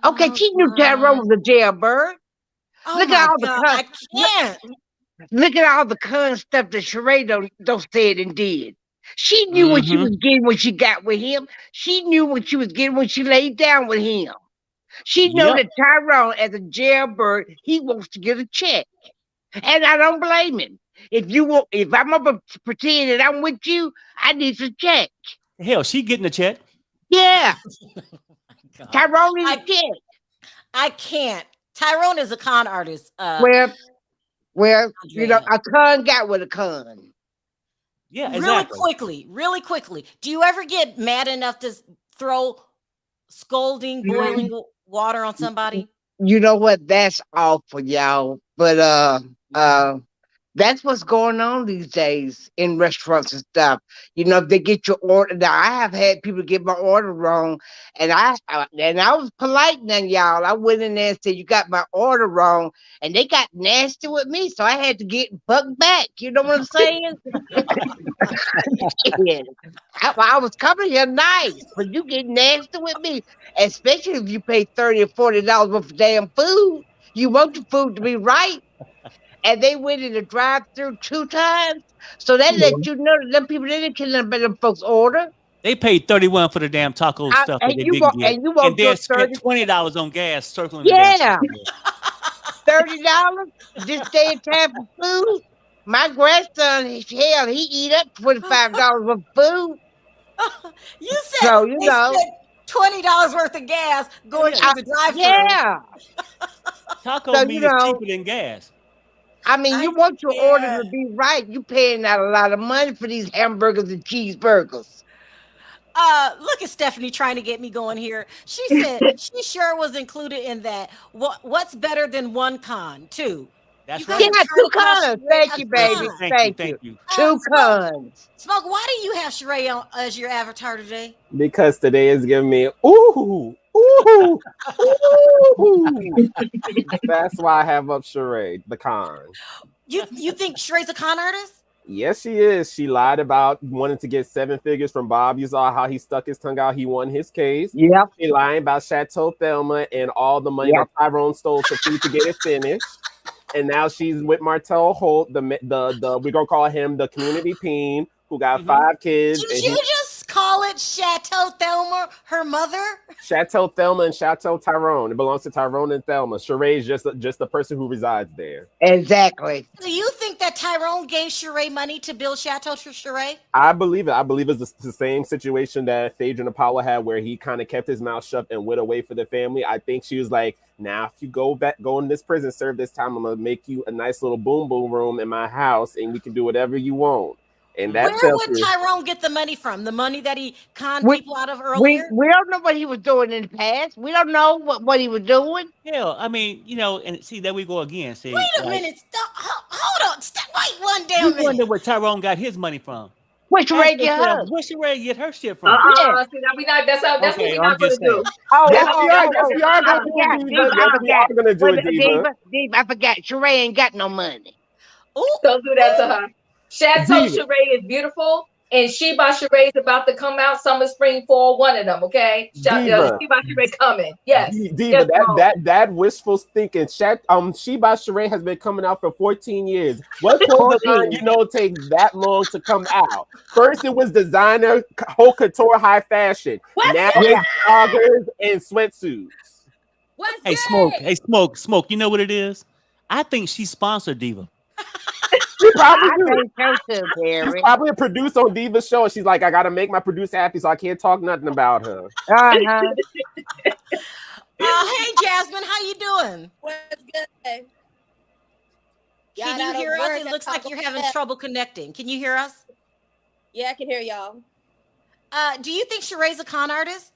Okay, Oh, she knew Tyrone was a jailbird. Oh Look my at all the God, I can't. Look at all the con stuff that Sheree don't said and did. She knew what she was getting when she got with him. She knew what she was getting when she laid down with him. She know that Tyrone, as a jailbird, he wants to get a check, and I don't blame him. If I'm gonna pretend that I'm with you, I need a check. Hell, she getting a check. Yeah, Oh Tyrone needs a check. I can't. Tyrone is a con artist. Well, you know, a con got with a con. Yeah, exactly. Really quickly. Do you ever get mad enough to throw scalding, boiling water on somebody? You know what? That's awful, y'all. But that's what's going on these days in restaurants and stuff. You know, if they get your order. Now, I have had people get my order wrong, and I was polite now, y'all. I went in there and said, "You got my order wrong," and they got nasty with me, so I had to get bucked back. You know what I'm saying? I was coming here nice, but you get nasty with me, especially if you pay $30 or $40 worth of damn food. You want the food to be right. And they went in the drive-through 2 times. So that let you know that them people, they didn't kill them folks' order. They paid $31 for the damn taco stuff that they didn't get. And then spent $20 on gas circling the damn $30 just stay in time for food. My grandson, hell, he eat up $25 worth of food. You said so, they spent $20 worth of gas going through the drive-through. Yeah. Taco meat is cheaper than gas. I mean, you want your order to be right. You paying out a lot of money for these hamburgers and cheeseburgers. Look at Stephanie trying to get me going here. She said she sure was included in that. What's better than one con? 2. That's right. Yeah, 2 cons. Thank you, baby. Thank you. 2 cons. Smoke, why do you have Sheree on as your avatar today? Because today is giving me ooh. Ooh. That's why I have up Sheree, the con. You think Sheree's a con artist? Yes, she is. She lied about wanting to get 7 figures from Bob. You saw how he stuck his tongue out. He won his case. Yep. She lying about Chateau Thelma and all the money that Tyrone stole to free to get it finished. And now she's with Martel Holt, the we're gonna call him the community peen, who got 5 kids. Did you just call it Chateau Thelma, her mother? Chateau Thelma and Chateau Tyrone. It belongs to Tyrone and Thelma. Sheree is just the person who resides there. Exactly. Do you think that Tyrone gave Sheree money to build Chateau to Sheree? I believe it. I believe it's the same situation that Phaedron Apollo had, where he kind of kept his mouth shut and went away for the family. I think she was like, now if you go in this prison, serve this time, I'm gonna make you a nice little boom room in my house, and we can do whatever you want. And that where would Tyrone get the money from? The money that he conned people out of earlier? We don't know what he was doing in the past. We don't know what he was doing. Hell, I mean, you know, and see, there we go again. See, wait a minute. Hold on. Wait one damn minute. You wonder where Tyrone got his money from. Where Sheree get her? Where Sheree get her shit from? See, that's what we're not going to do. Diva, I forgot. Sheree ain't got no money. Ooh, don't do that to her. Chateau Sheree is beautiful, and Sheba Sheree is about to come out summer, spring, fall, one of them, okay? Sheba Sheree coming. Yes. Diva, that wishful thinking. Sheba Sheree has been coming out for 14 years. What clothes take that long to come out? First it was designer, haute couture, high fashion. Now it's joggers and sweatsuits. Hey, Smoke, you know what it is? I think she sponsored Diva. She's probably a producer on Diva's show. She's like, I gotta make my producer happy, so I can't talk nothing about her. Hey, Jasmine, how you doing? What's good? Can you hear us? It looks like you're having trouble connecting. Can you hear us? Yeah, I can hear y'all. Do you think Sheree's a con artist?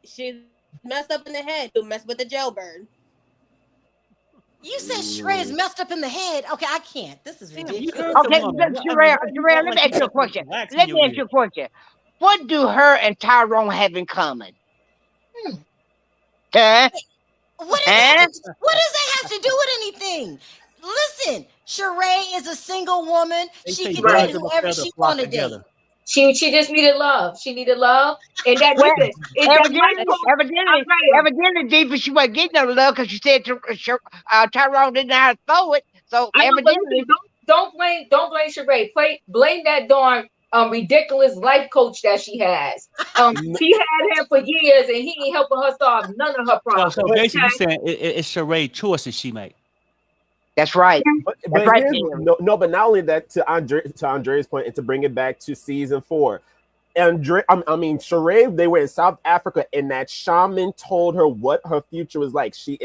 She's messed up in the head. You mess with the jailbird. You said Sheree is messed up in the head. Okay, I can't. This is ridiculous. Okay, Sheree, let me ask you a question. Let me ask you a question. What do her and Tyrone have in common? Huh? What does that have to do with anything? Listen, Sheree is a single woman. She can date whoever she want to date. She just needed love. She needed love. And that evidently, deep, she wasn't getting no love because she said Tyrone didn't know how to throw it. So evidently, don't blame Sheree. Blame that darn ridiculous life coach that she has. She had him for years and he ain't helping her solve none of her problems. So basically, you're saying it's Sheree choices she made. That's right. But not only that, to Andrea's point, and to bring it back to season 4. Sheree, they were in South Africa, and that shaman told her what her future was like. She's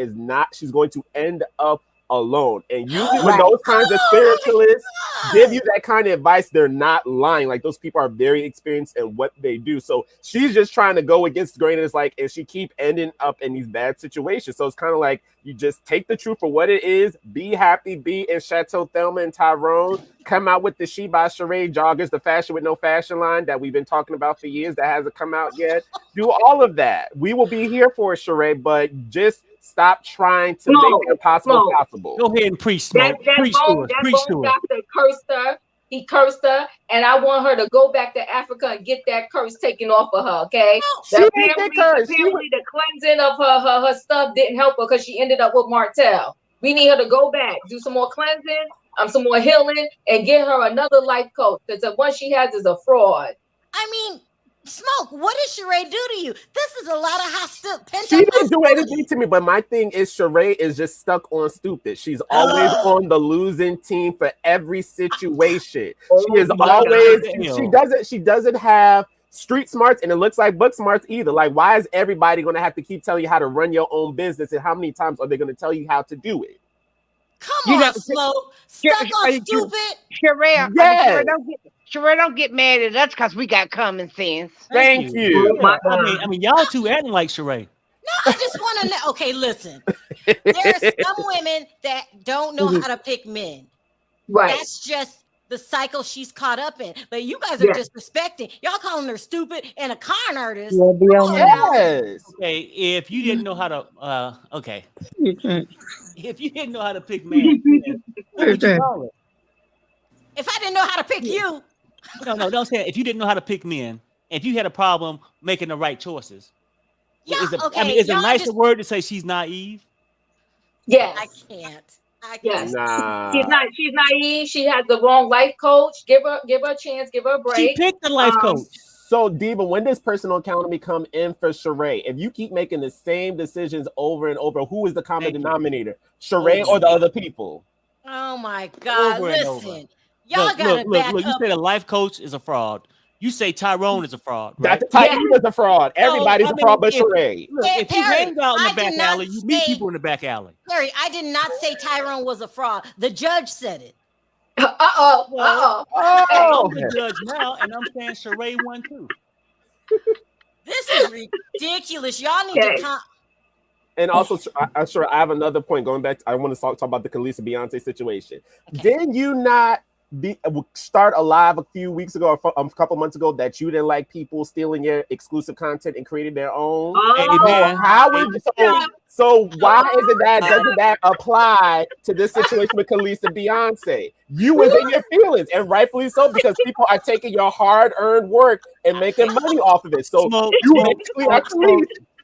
going to end up alone. And usually when those kinds of spiritualists give you that kind of advice, they're not lying. Like, those people are very experienced in what they do. So she's just trying to go against the grain. And it's like, and she keep ending up in these bad situations. So it's kind of like, you just take the truth for what it is, be happy, be in Chateau Thelma and Tyrone, come out with the She by Sheree joggers, the fashion with no fashion line that we've been talking about for years that hasn't come out yet. Do all of that. We will be here for it, Sheree, but just stop trying to make the impossible possible. Go ahead and preach, Smoke. Preach to us. Preach to us. Cursed her. He cursed her, and I want her to go back to Africa and get that curse taken off of her. Okay? Apparently, the cleansing of her stuff didn't help her because she ended up with Martel. We need her to go back, do some more cleansing, some more healing, and get her another life coach because the one she has is a fraud. I mean, Smoke, what did Sheree do to you? This is a lot of hostility. She didn't do anything to me, but my thing is Sheree is just stuck on stupid. She's always on the losing team for every situation. She is always, she doesn't have street smarts, and it looks like book smarts either. Like, why is everybody going to have to keep telling you how to run your own business, and how many times are they going to tell you how to do it? Come on, Smoke. Stuck on stupid. Sheree, yes. Sheree, don't get mad at us because we got common sense. Thank you. Yeah. I mean, y'all two acting like Sheree. No, I just want to know. Okay, listen. There's some women that don't know how to pick men. Right. That's just the cycle she's caught up in. But you guys are disrespecting. Y'all calling her stupid and a con artist. Yes. Okay, if you didn't know how to, if you didn't know how to pick men, what would you call it? If I didn't know how to pick you. No, don't say it. If you didn't know how to pick men, if you had a problem making the right choices, is it a nicer word to say she's naive? Yes. I can't. Yes. Nah. She's naive. She has the wrong life coach. Give her a chance. Give her a break. She picked the life coach. So, Diva, when does personal accountability come in for Sheree? If you keep making the same decisions over and over, who is the common denominator? Sheree or the other people? Oh my God! Listen. Y'all gotta back look. You up. say the life coach is a fraud. You say Tyrone is a fraud, right? Tyrone is a fraud. Everybody's a fraud but Sheree. Look, if you hang out in the back alley, you meet people in the back alley. Perry, I did not say Tyrone was a fraud. The judge said it. I'm the judge now, and I'm saying Sheree won too. This is ridiculous. Y'all need to And also, I have another point going back. I want to talk about the Khalees Beyonce situation. Okay. Did you not start a live a few weeks ago, or a couple months ago, that you didn't like people stealing your exclusive content and creating their own? So why doesn't that apply to this situation with Khalees and Beyonce? You was in your feelings, and rightfully so, because people are taking your hard-earned work and making money off of it. So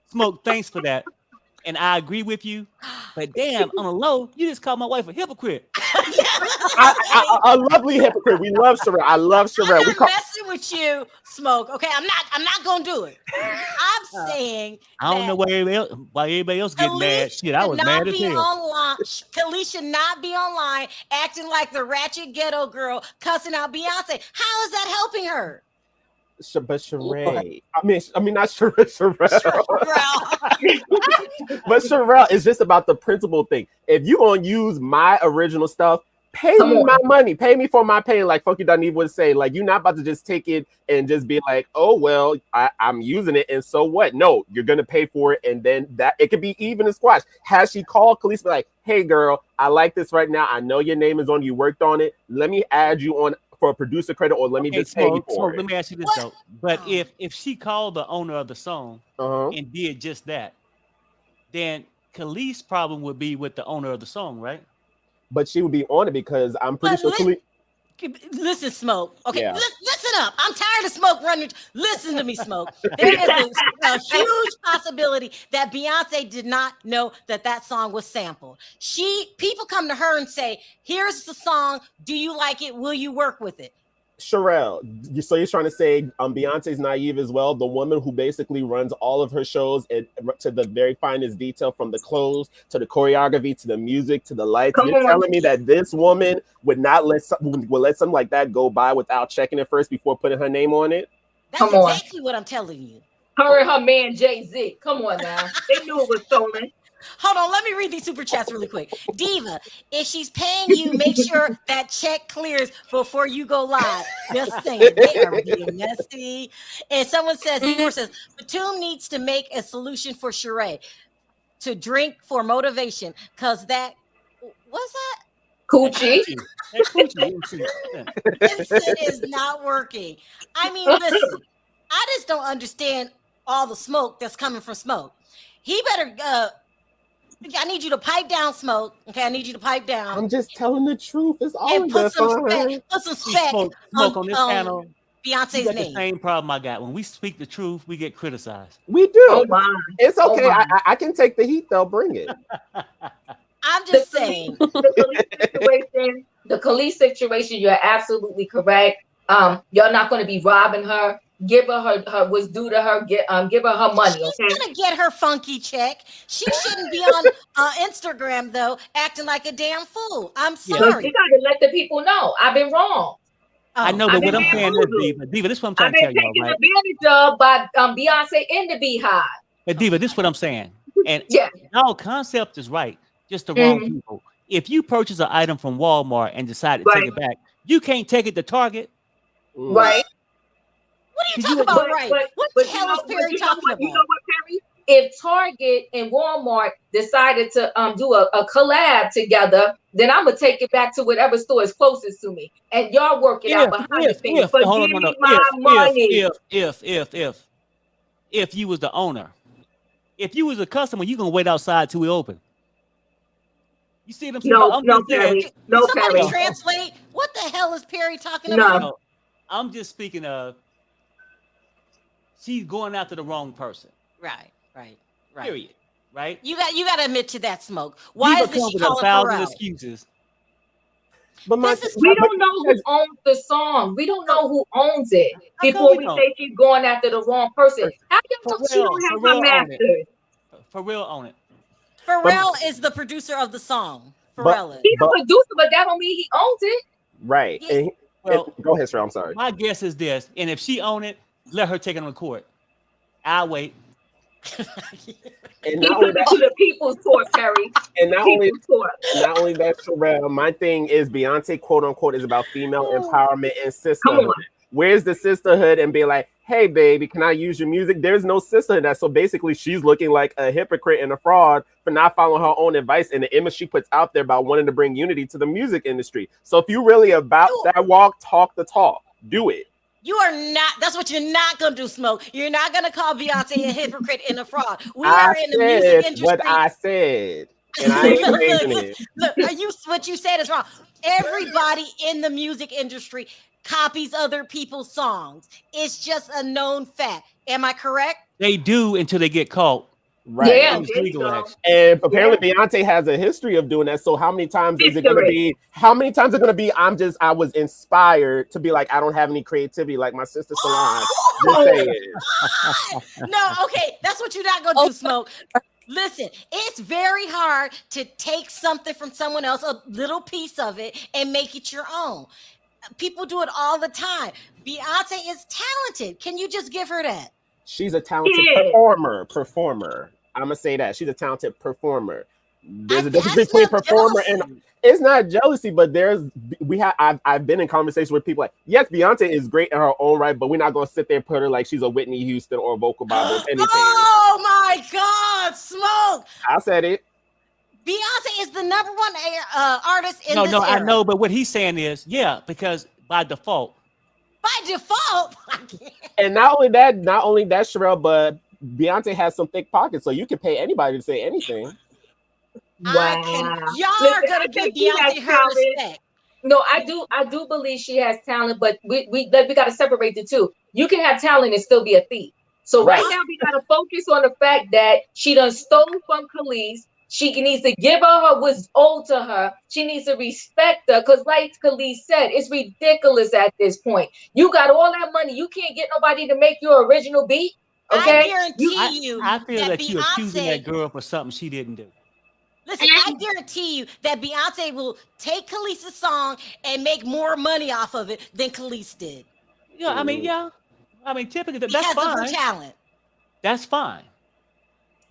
Smoke, thanks for that. And I agree with you, but damn, on a low, you just called my wife a hypocrite. A lovely hypocrite. We love Sherrell. I love Sherrell. I'm not messing with you, Smoke. Okay, I'm not gonna do it. I'm saying I don't know why everybody else getting mad. Shit, I was mad as hell. Khalees should not be online acting like the ratchet ghetto girl, cussing out Beyonce. How is that helping her? But Sheree, I mean not Sherrell. But Sherrell is just about the principle thing. If you're gonna use my original stuff, Pay me my money. Pay me for my pain. Like Funky Dunny would say, like, you're not about to just take it and just be like, oh, well, I'm using it. And so what? No, you're going to pay for it. And then that it could be even a squash. Has she called Khalees, be like, hey, girl, I like this right now. I know your name is on, you worked on it. Let me add you on for a producer credit, or let me just pay you for it. Let me ask you this, though. But if she called the owner of the song and did just that, then Khalees' problem would be with the owner of the song, right? But she would be on it because I'm pretty sure. Listen, Smoke. Okay, Yeah. listen up. I'm tired of Smoke running. Listen to me, Smoke. There is a huge possibility that Beyonce did not know that song was sampled. People come to her and say, "Here's the song. Do you like it? Will you work with it?" Sharrell, so you're trying to say Beyonce's naive as well, the woman who basically runs all of her shows and to the very finest detail, from the clothes to the choreography to the music to the lights. You're telling me that this woman would not let something like that go by without checking it first before putting her name on it? That's exactly what I'm telling you. Her and her man Jay-Z. Come on now. They knew it was stolen. Hold on, let me read these super chats really quick. Diva, if she's paying you, make sure that check clears before you go live. Just saying, they are being messy. And someone says, Batum needs to make a solution for Sheree to drink for motivation, because what's that? Coochie. It is not working. I mean, listen, I just don't understand all the smoke that's coming from Smoke. He better I need you to pipe down, Smoke. Okay, I need you to pipe down. I'm just telling the truth. It's all and put some spec Smoke on this panel. Beyonce's name. The same problem I got. When we speak the truth, we get criticized. We do. Oh my. It's okay. I can take the heat, though. Bring it. I'm just saying. The Khalees situation, you're absolutely correct. You're not going to be robbing her. Give her what's due to her. Give her her money. Okay. She's gonna get her funky check. She shouldn't be on Instagram though, acting like a damn fool. I'm sorry. You gotta let the people know I've been wrong. I know, but what I'm saying is, Diva, this is what I'm trying to tell y'all, right? I've been taken advantage of by Beyonce in the Beehive. But Diva, this is what I'm saying. And yeah, y'all concept is right, just the wrong people. If you purchase an item from Walmart and decide to take it back, you can't take it to Target. Right. What are you talking about, right? What the hell is Perry talking about? You know what, Perry? If Target and Walmart decided to do a collab together, then I'm gonna take it back to whatever store is closest to me, and y'all work it out behind the scenes. But give me my money. If you was the owner, if you was a customer, you gonna wait outside till we open. You see what I'm saying? No, Perry. No, somebody Perry. translate. What the hell is Perry talking about? No, I'm just speaking of. She's going after the wrong person. Right. Period. Right. You got to admit to that, Smoke. Why is this she calling Sharrell? Excuses. But we don't know who owns the song. We don't know who owns it before we say she's going after the wrong person. How come she don't have her masters? Pharrell own it. Pharrell is the producer of the song. Pharrell is. He's a producer, but that don't mean he owns it. Right. Yeah. Go ahead, Sherrell. I'm sorry. My guess is this, and if she own it, let her take it on court. I'll wait. And not only that, to the people's court, Perry. And not only that, Sherrell, my thing is Beyonce, quote unquote, is about female empowerment and sisterhood. Where's the sisterhood and be like, hey, baby, can I use your music? There's no sisterhood. So basically, she's looking like a hypocrite and a fraud for not following her own advice and the image she puts out there about wanting to bring unity to the music industry. So if you're really about that walk, talk the talk. Do it. You are not. That's what you're not gonna do, Smoke. You're not gonna call Beyonce a hypocrite and a fraud. We are in the music industry. What I said, and I ain't changing it. Look, what you said is wrong. Everybody in the music industry copies other people's songs. It's just a known fact. Am I correct? They do until they get caught. Right. Yeah, and apparently Beyonce has a history of doing that. So how many times is it going to be? How many times is it going to be? I was inspired to be like, I don't have any creativity like my sister Solange. No, okay. That's what you're not going to do, Smoke. Listen, it's very hard to take something from someone else, a little piece of it, and make it your own. People do it all the time. Beyonce is talented. Can you just give her that? She's a talented performer. I'm gonna say that she's a talented performer. There's a difference between performer and it's not jealousy, but I've been in conversation with people like, yes, Beyonce is great in her own right, but we're not gonna sit there and put her like she's a Whitney Houston or a Vocal Bible, if anything. Oh my God, Smoke! I said it. Beyonce is the number one artist in this No, era. I know, but what he's saying is, yeah, because by default. By default. And not only that, Sherrell, but Beyonce has some thick pockets, so you can pay anybody to say anything. Wow. Y'all are gonna give Beyonce her respect. No, I do believe she has talent, but we got to separate the two. You can have talent and still be a thief. So right now we got to focus on the fact that she done stole from Khalees. She needs to give her what's owed to her. She needs to respect her, because like Khalees said, it's ridiculous at this point. You got all that money, you can't get nobody to make your original beat. Okay, I guarantee you. I feel that you're Beyonce, accusing that girl for something she didn't do. Listen, I guarantee you that Beyonce will take Khalees' song and make more money off of it than Khalees did. Yeah, I mean, typically that's because fine. of her talent. That's fine.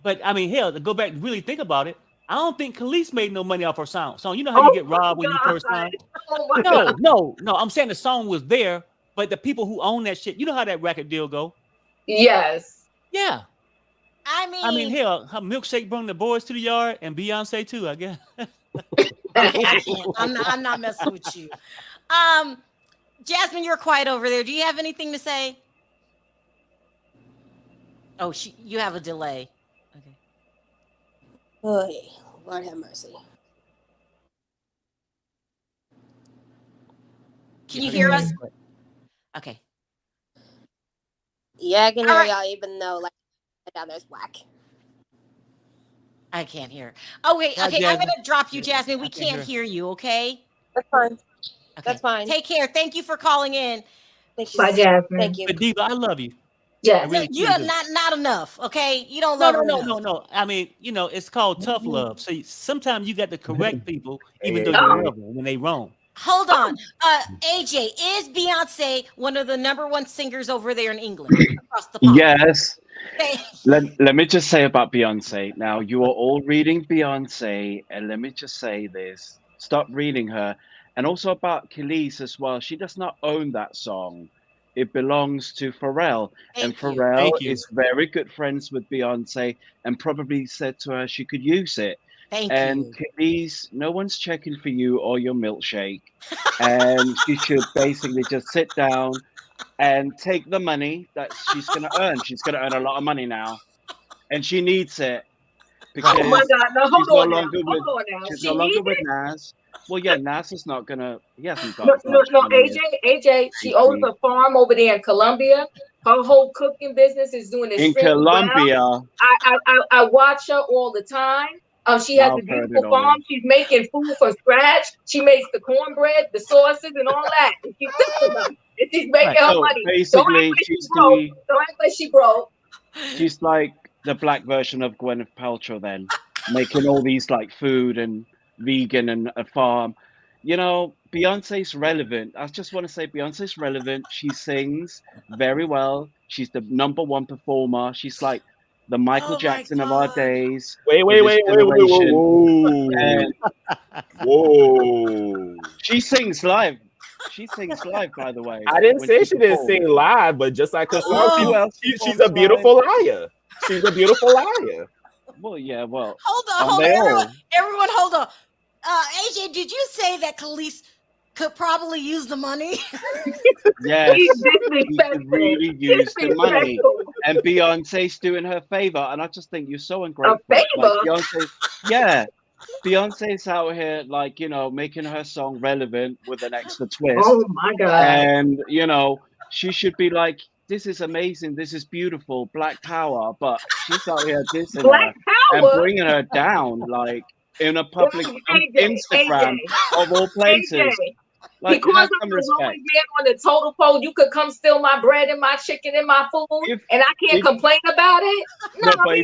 But I mean, hell, to go back and really think about it, I don't think Khalees made no money off her song. So you know how you get robbed when you first signed? No. I'm saying the song was there, but the people who own that shit, you know how that record deal go? Yes. Yeah. I mean, hell, her Milkshake brought the boys to the yard and Beyonce too, I guess. I'm not messing with you. Jasmine, you're quiet over there. Do you have anything to say? Oh, you have a delay. Okay. Oy, Lord have mercy. Can you hear us? Okay. Yeah, I can hear y'all, even though like down there's black. I can't hear. Oh wait, okay. I'm gonna drop you, Jasmine. We can't hear you. Okay. That's fine. Okay. That's fine. Take care. Thank you for calling in. Bye, Jasmine. Thank you. But Diva, I love you. Yeah. Really You are not enough. Okay. You don't love her enough. No. I mean, it's called tough love. So sometimes you got to correct people, even though you love them when they wrong. Hold on. AJ, is Beyonce one of the number one singers over there in England across the pond? Yes. Let me just say about Beyonce. Now, you are all reading Beyonce, and let me just say this. Stop reading her. And also about Khalees as well. She does not own that song. It belongs to Pharrell. And Pharrell is very good friends with Beyonce and probably said to her she could use it. And Khalees, no one's checking for you or your milkshake. And she should basically just sit down and take the money that she's going to earn. She's going to earn a lot of money now. And she needs it. Because oh my God. No, hold on now. She's no longer with Nas. Well, yeah, Nas is not going to, he hasn't got No, AJ, she owns a farm over there in Colombia. Her whole cooking business is doing in Colombia. Well. I watch her all the time. She has a beautiful farm. She's making food from scratch. She makes the cornbread, the sauces, and all that. And she's making her money. Basically, don't act like she broke. She's like the black version of Gwyneth Paltrow then, making all these like food and vegan and a farm. Beyonce's relevant. I just want to say Beyonce's relevant. She sings very well. She's the number one performer. She's like the Michael Jackson of our days. Wait. Whoa. She sings live. She sings live, by the way. I didn't say she didn't sing live, but just like her song, she's a beautiful liar. She's a beautiful liar. Well, yeah, well. Hold on. Everyone, hold on. AJ, did you say that Khalees could probably use the money? Yes, she could really use the money. And Beyonce's doing her favor. And I just think you're so ungrateful. A favor? Like Beyonce's out here, like, making her song relevant with an extra twist. Oh, my God. And, she should be like, this is amazing. This is beautiful. Black power. But she's out here dissing her and bringing her down, like, in a public Instagram of all places. Like, because I'm the lowest man on the total pole, you could come steal my bread and my chicken and my food, and I can't complain about it. No, but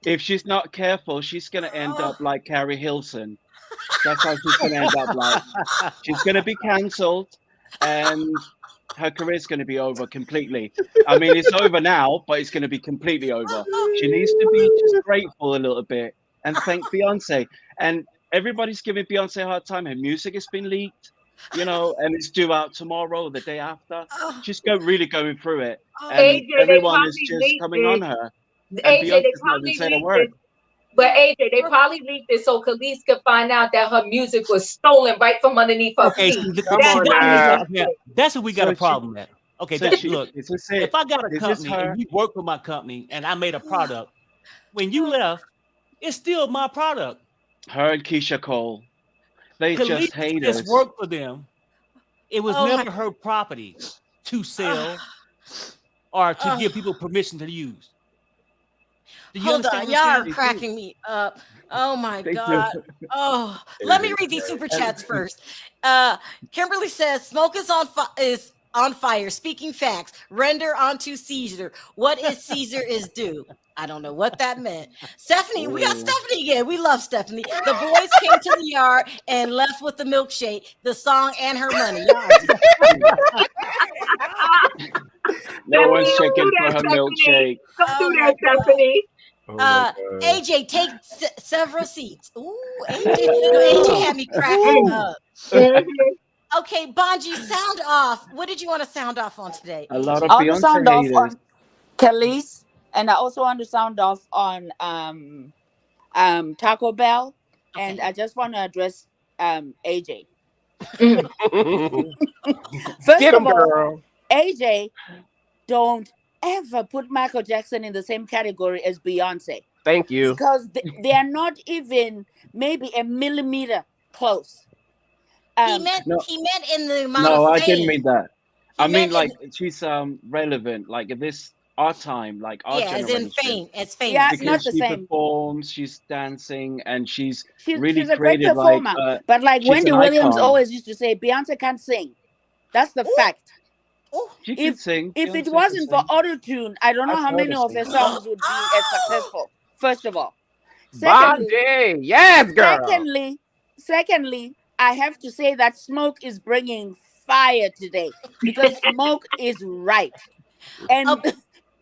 if she's not careful, she's gonna end up like Carrie Hilson. That's how she's gonna end up like. She's gonna be cancelled, and her career's gonna be over completely. I mean, it's over now, but it's gonna be completely over. She needs to be just grateful a little bit and thank Beyonce. And everybody's giving Beyonce a hard time. Her music has been leaked, you know, and it's due out tomorrow, the day after. She's really going through it. And AJ, everyone is just coming on her. And AJ, they Beyonce's not probably even saying a leaked word. it. But AJ, they probably leaked it so Khalees could find out that her music was stolen right from underneath her feet. That's what we got a problem at. Okay, So look, if I got a company and you work with my company and I made a product, when you left, it's still my product. Her and Keisha Cole, they just hate us. Just work for them. It was never her property to sell or to give people permission to use. Hold on, y'all are cracking me up. Oh my God. Oh, let me read these super chats first. Kimberly says, "Smoke is on fire. Speaking facts. Render onto Caesar. What is Caesar is due." I don't know what that meant. Stephanie, we got Stephanie again. We love Stephanie. The boys came to the yard and left with the milkshake, the song, and her money. No one's checking for her milkshake. Don't do that, Stephanie. AJ, take several seats. Ooh, AJ had me cracking up. Okay, Bonji, sound off. What did you want to sound off on today? A lot of I want to sound off haters. on Khalees, and I also want to sound off on Taco Bell, and I just want to address AJ. First of all, AJ, don't ever put Michael Jackson in the same category as Beyonce. Thank you. Because they are not even maybe a millimeter close. He meant in the amount No, of I fame. didn't mean that. I mean, meant like, she's relevant, like this our time, like our generation. As in fame. It's famous. Yeah, because not the she same. performs, she's dancing, and she's She's really a great created performer. But like she's Wendy an Williams icon. always used to say, Beyonce can't sing. That's the fact. She can sing. If it Beyonce wasn't can for auto-tune, I don't know I've how heard many her of her sing. songs would be as successful. First of all. Bonji, yes, girl. Secondly, I have to say that Smoke is bringing fire today because Smoke is right. And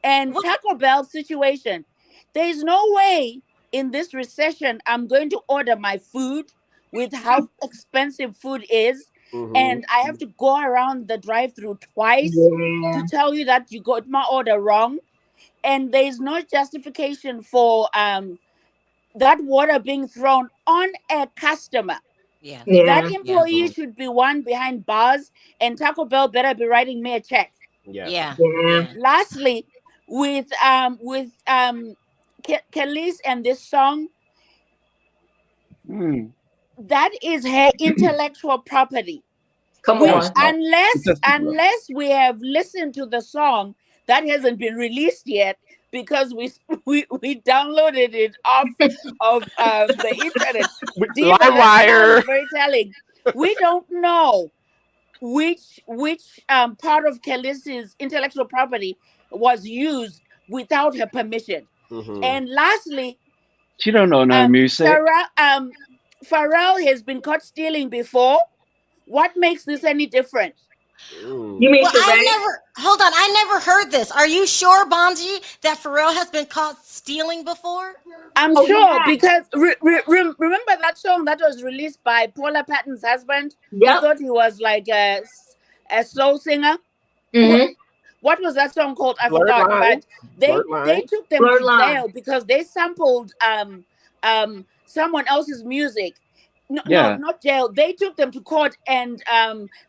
Taco Bell situation, there's no way in this recession I'm going to order my food with how expensive food is. And I have to go around the drive-through twice to tell you that you got my order wrong. And there's no justification for that water being thrown on a customer. That employee should be one behind bars, and Taco Bell better be writing me a check. Lastly, with Khalees and this song, that is her intellectual property. Come on. Unless we have listened to the song that hasn't been released yet because we downloaded it off of the internet. LimeWire. Very telling. We don't know which part of Khalees' intellectual property was used without her permission. And lastly, she don't know no music. Sharrell has been caught stealing before. What makes this any different? You mean Hold on, I never heard this. Are you sure, Bonji, that Pharrell has been caught stealing before? I'm sure because remember that song that was released by Paula Patton's husband? Yeah. I thought he was like a soul singer. What was that song called? I forgot. But they took them to jail because they sampled someone else's music. No, not jail. They took them to court, and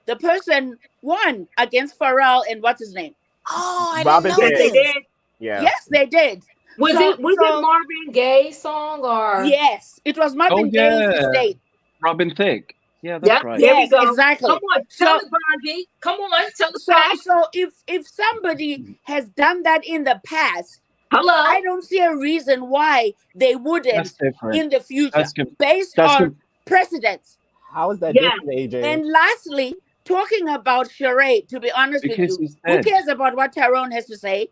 the person won against Pharrell and what's his name? Oh, I didn't know they did. Yeah. Yes, they did. Was it Marvin Gaye's song or? Yes, it was Marvin Gaye's estate. Robin Thicke. Yeah, that's right. There we go. Exactly. Come on, tell us, Bonji. Come on, tell us. So if somebody has done that in the past, I don't see a reason why they wouldn't in the future based on precedents. How is that different, AJ? And lastly, talking about Sheree, to be honest with you, who cares about what Tyrone has to say?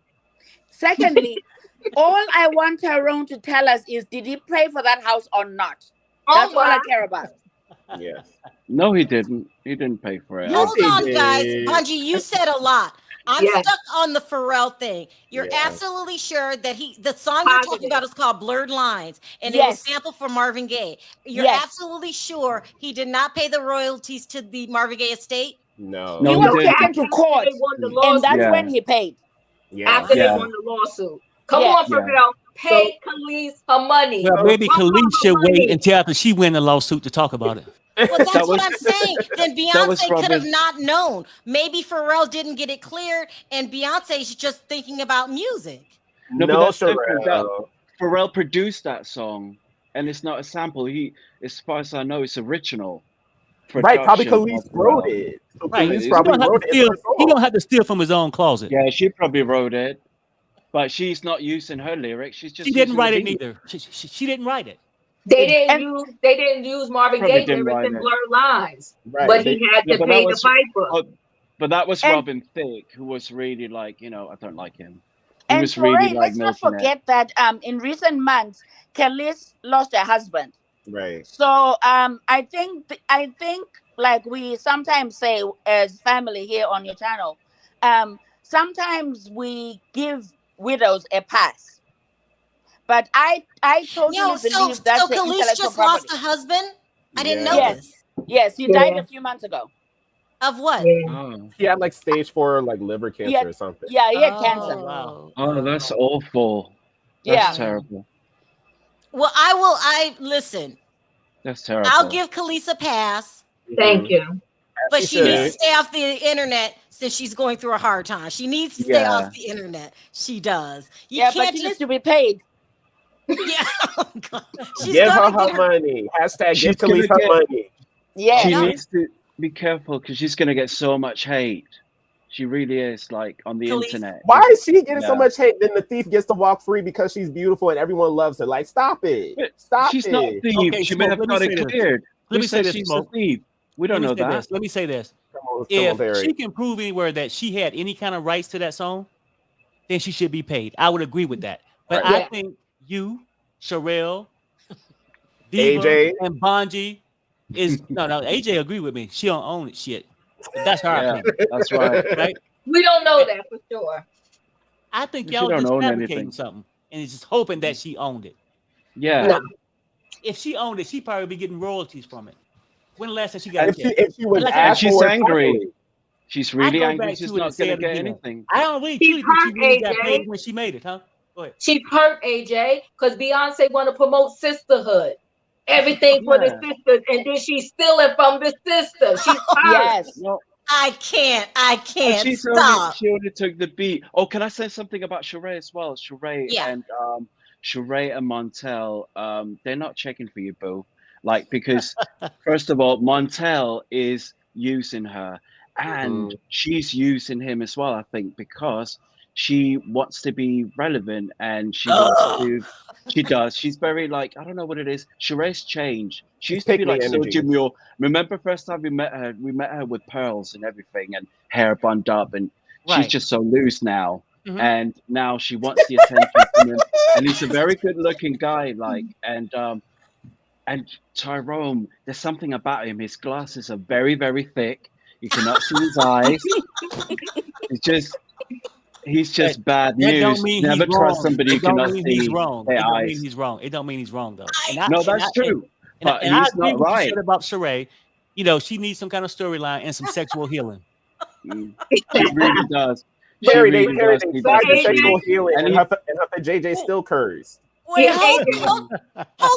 Secondly, all I want Tyrone to tell us is, did he pay for that house or not? That's all I care about. No, he didn't. He didn't pay for it. Hold on, guys. Bonji, you said a lot. I'm Yes. stuck on the Pharrell thing. You're Yes. absolutely sure that the song you're talking Positive. about is called Blurred Lines, and it was Yes. sampled for Marvin Gaye. You're Yes. absolutely sure he did not pay the royalties to the Marvin Gaye estate? No. No, He he was didn't. taken to court, They won the and lawsuit. that's Yeah. when he paid. Yeah. After Yeah. they won the lawsuit. Come Yes. on, Pharrell. Pay Khalees her money. Well, maybe Run Khalees her should wait money. until after she win the lawsuit to talk about it. Well, that's That what was- I'm saying. Then that was Beyonce could have Robin. not known. Maybe Pharrell didn't get it cleared, and Beyonce's just thinking about music. No, but No, that's different. Sherrell. Pharrell produced that song, and it's not a sample. As far as I know, it's original. Right, probably production Khalees of wrote Pharrell. it. So Right. Khalees He probably don't have wrote to it. steal. It's her He song. don't have to steal from his own closet. Yeah, she probably wrote it, but she's not using her lyrics. She's just She didn't using write the it beat. neither. She didn't write it. They didn't And- use Marvin Probably Gaye didn't lyrics write in it. Blurred Lines. Right. But They- he had Yeah, to but pay that the was- piper. But that was And- Robin Thicke, who was really like, I don't like him. He And was Sheree, really like let's not milking it. forget that in recent months, Khalees lost her husband. Right. So I think like we sometimes say as family here on your channel, sometimes we give widows a pass. But I totally believe that's so the Khalees intellectual just property. lost a husband? I didn't know Yes. this. Yes, he died a few months ago. Of what? Oh. He had like stage 4 like liver cancer Yeah. or something. Yeah, he had cancer. Wow. Oh, that's awful. That's Yeah. terrible. Well, listen. That's terrible. I'll give Khalees a pass, Thank you. but She she needs to should. stay off the internet since she's going through a hard time. She needs to stay Yeah. off the internet. She does. You Yeah, but can't he just needs to be paid. yeah. Oh, God. She's Give her gonna her get her. money. Hashtag She's give Khalees gonna her get- money. Yeah. She No. needs to be careful because she's going to get so much hate. She really is, like, on the Khalees. internet. Why is she getting so Yeah. much hate? Then the thief gets to walk free because she's beautiful and everyone loves her. Like, stop it. But Stop She's it. not a thief. Okay, She may Smoke, have let me got say it this. cleared. Let Who me say said this, she's Smoke. a thief? We don't know that. Let me say this. Come on, If Terry. she can prove anywhere that she had any kind of rights to that song, then she should be paid. I would agree with that. But Right. I Yeah. think you, Sharrell, Diva, AJ. and Bonji is no. AJ agree with me. She don't own it. Shit. But that's her Yeah, opinion, that's right. right? We don't know that for sure. I think She y'all don't just own fabricating anything. something and it's just hoping that she owned it. Yeah. No. If she owned it, she probably be getting royalties from it. When the last time she got And a check? if she was Like, And asked she's for it angry. properly. She's I really go angry. back She's to it not and say going to it get again. anything. I don't really She's truly think she hurt, really got AJ. paid when she made it, huh? Go ahead. She hurt AJ because Beyonce want to promote sisterhood. Everything for the Yeah. sisters, and then she's stealing from the sisters. She's hurt. Yes. No, I can't and she stop. only took the beat. Oh, can I say something about Sheree as well? Sheree Yeah. and Martel, they're not checking for you, boo. Like, because first of all, Martel is using her, and she's using him as well, I think, because she wants to be relevant and she wants to. She does. She's very like, I don't know what it is. Sheree's changed. She used to be pick me like so energy. demure. Remember first time we met her? We met her with pearls and everything and hair bunned up, and she's Right. just so loose now. Mhm. And now she wants the attention from him. And he's a very good looking guy, like, and Tyrone, there's something about him. His glasses are very, very thick. You cannot see his eyes. He's just bad That news. don't mean Never he's trust wrong. somebody you It don't cannot mean he's see wrong. It their don't mean eyes. he's wrong. It don't mean he's wrong though. No, that's true. But And I he's agree not with what you right. said about Sheree. You know, she needs some kind of storyline and some sexual healing. She really does. She Terry, really they does need tried that the AJ. sexual healing, And and he- her JJ still curries. Wait, Yeah, hold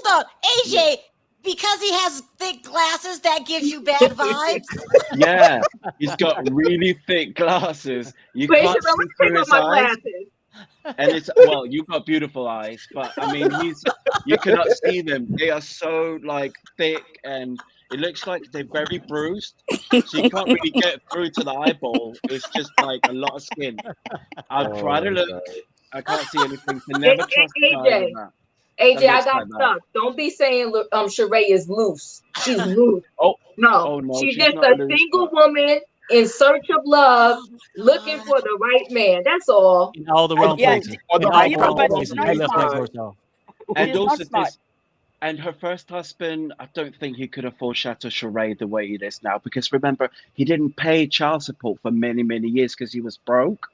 on. AJ, because he has thick glasses, that gives you bad vibes. Yeah, he's got really thick glasses. You Wait, can't Sherelle, see let's take through off his my eyes. glasses. And it's well, you've got beautiful eyes, but I mean, you cannot see them. They are so like thick, and it looks like they're very bruised, so you can't really get through to the eyeball. It's just like a lot of skin. I've tried to look. I can't see anything. So never trust a guy AJ, with that. AJ, That I looks got like that. stuck. Don't be saying Sheree is loose. She's loose. Oh No, no, she's she's just not a loose, single but- woman in search of love, looking for the right man. That's all. In all the wrong Yeah. places. Or the In all right the wrong couple. places. Not He left that smart. verse off. And She's also not smart. And her first husband, I don't think he could afford Chateau Sheree the way it is now, because remember, he didn't pay child support for many, many years because he was broke.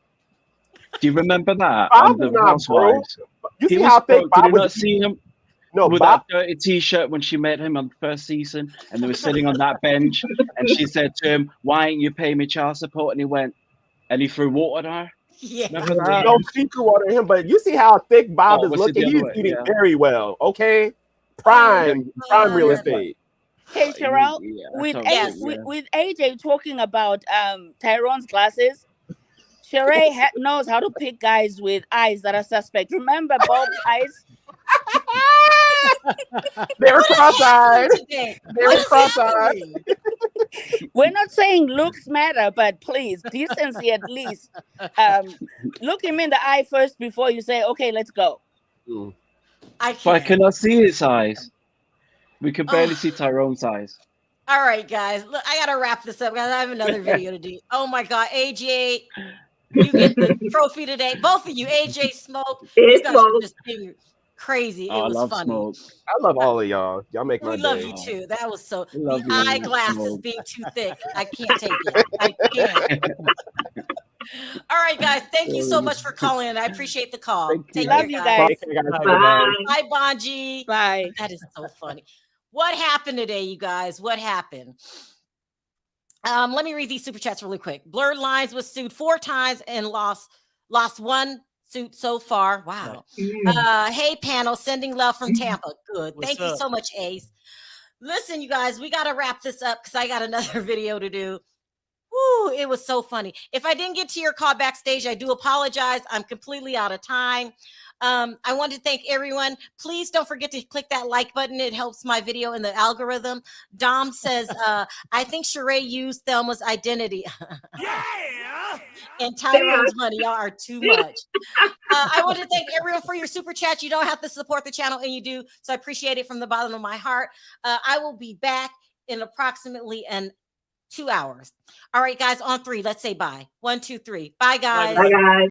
Do you remember that Bob on was The not broke. Housewives? You He see was how thick broke. Did Bob you not was? see him No, with Bob. that dirty T-shirt when she met him on the first season, and they were sitting on that bench, and she said to him, "Why ain't you paying me child support?" And he went, and he threw water at her. Yeah. Remember that? No, she threw water at him, but you see how thick Bob Oh, is was it the looking. other He's way? eating Yeah. very well. Okay, Oh prime real God. estate. Hey, Sharrell, Yeah, I with told Yes. you, yeah. with AJ talking about Tyrone's glasses, Sheree knows how to pick guys with eyes that are suspect. Remember bulb eyes? They were What is cross-eyed. happening today? They What were is cross-eyed. happening? We're not saying looks matter, but please, decency at least. Look him in the eye first before you say, okay, let's go. I But I can't. cannot see his eyes. We can barely Oh. see Tyrone's eyes. All right, guys. Look, I gotta wrap this up, guys. I have another video to do. Oh my God, AJ, you get the trophy today. Both of you, AJ, Smoke. You It's guys are Smoke. just being crazy. Oh, It I was love funny. Smoke. I love all of y'all. Y'all make my We love day. you too. That was so. I love The you, eyeglasses Smoke. being too thick. I can't take it. I can't. All right, guys. Thank you so much for calling in. I appreciate the call. Thank Take you. Love care, you guys. guys. Take care, guys. Bye. Bye, Bonji. Bye. That is so funny. What happened today, you guys? What happened? Let me read these super chats really quick. Blurred Lines was sued 4 times and lost 1 suit so far. Wow. Hey, panel, sending love from Tampa. Good. What's Thank you up? so much, Ace. Listen, you guys, we got to wrap this up because I got another video to do. Woo, it was so funny. If I didn't get to your call backstage, I do apologize. I'm completely out of time. I want to thank everyone. Please don't forget to click that like button. It helps my video in the algorithm. Dom says, I think Sheree used Thelma's identity. Yeah. And Tyrone's money. Y'all are too much. I want to thank everyone for your super chat. You don't have to support the channel, and you do. So I appreciate it from the bottom of my heart. I will be back in approximately 2 hours. All right, guys, on 3, let's say bye. 1, 2, 3. Bye, guys. Bye, guys.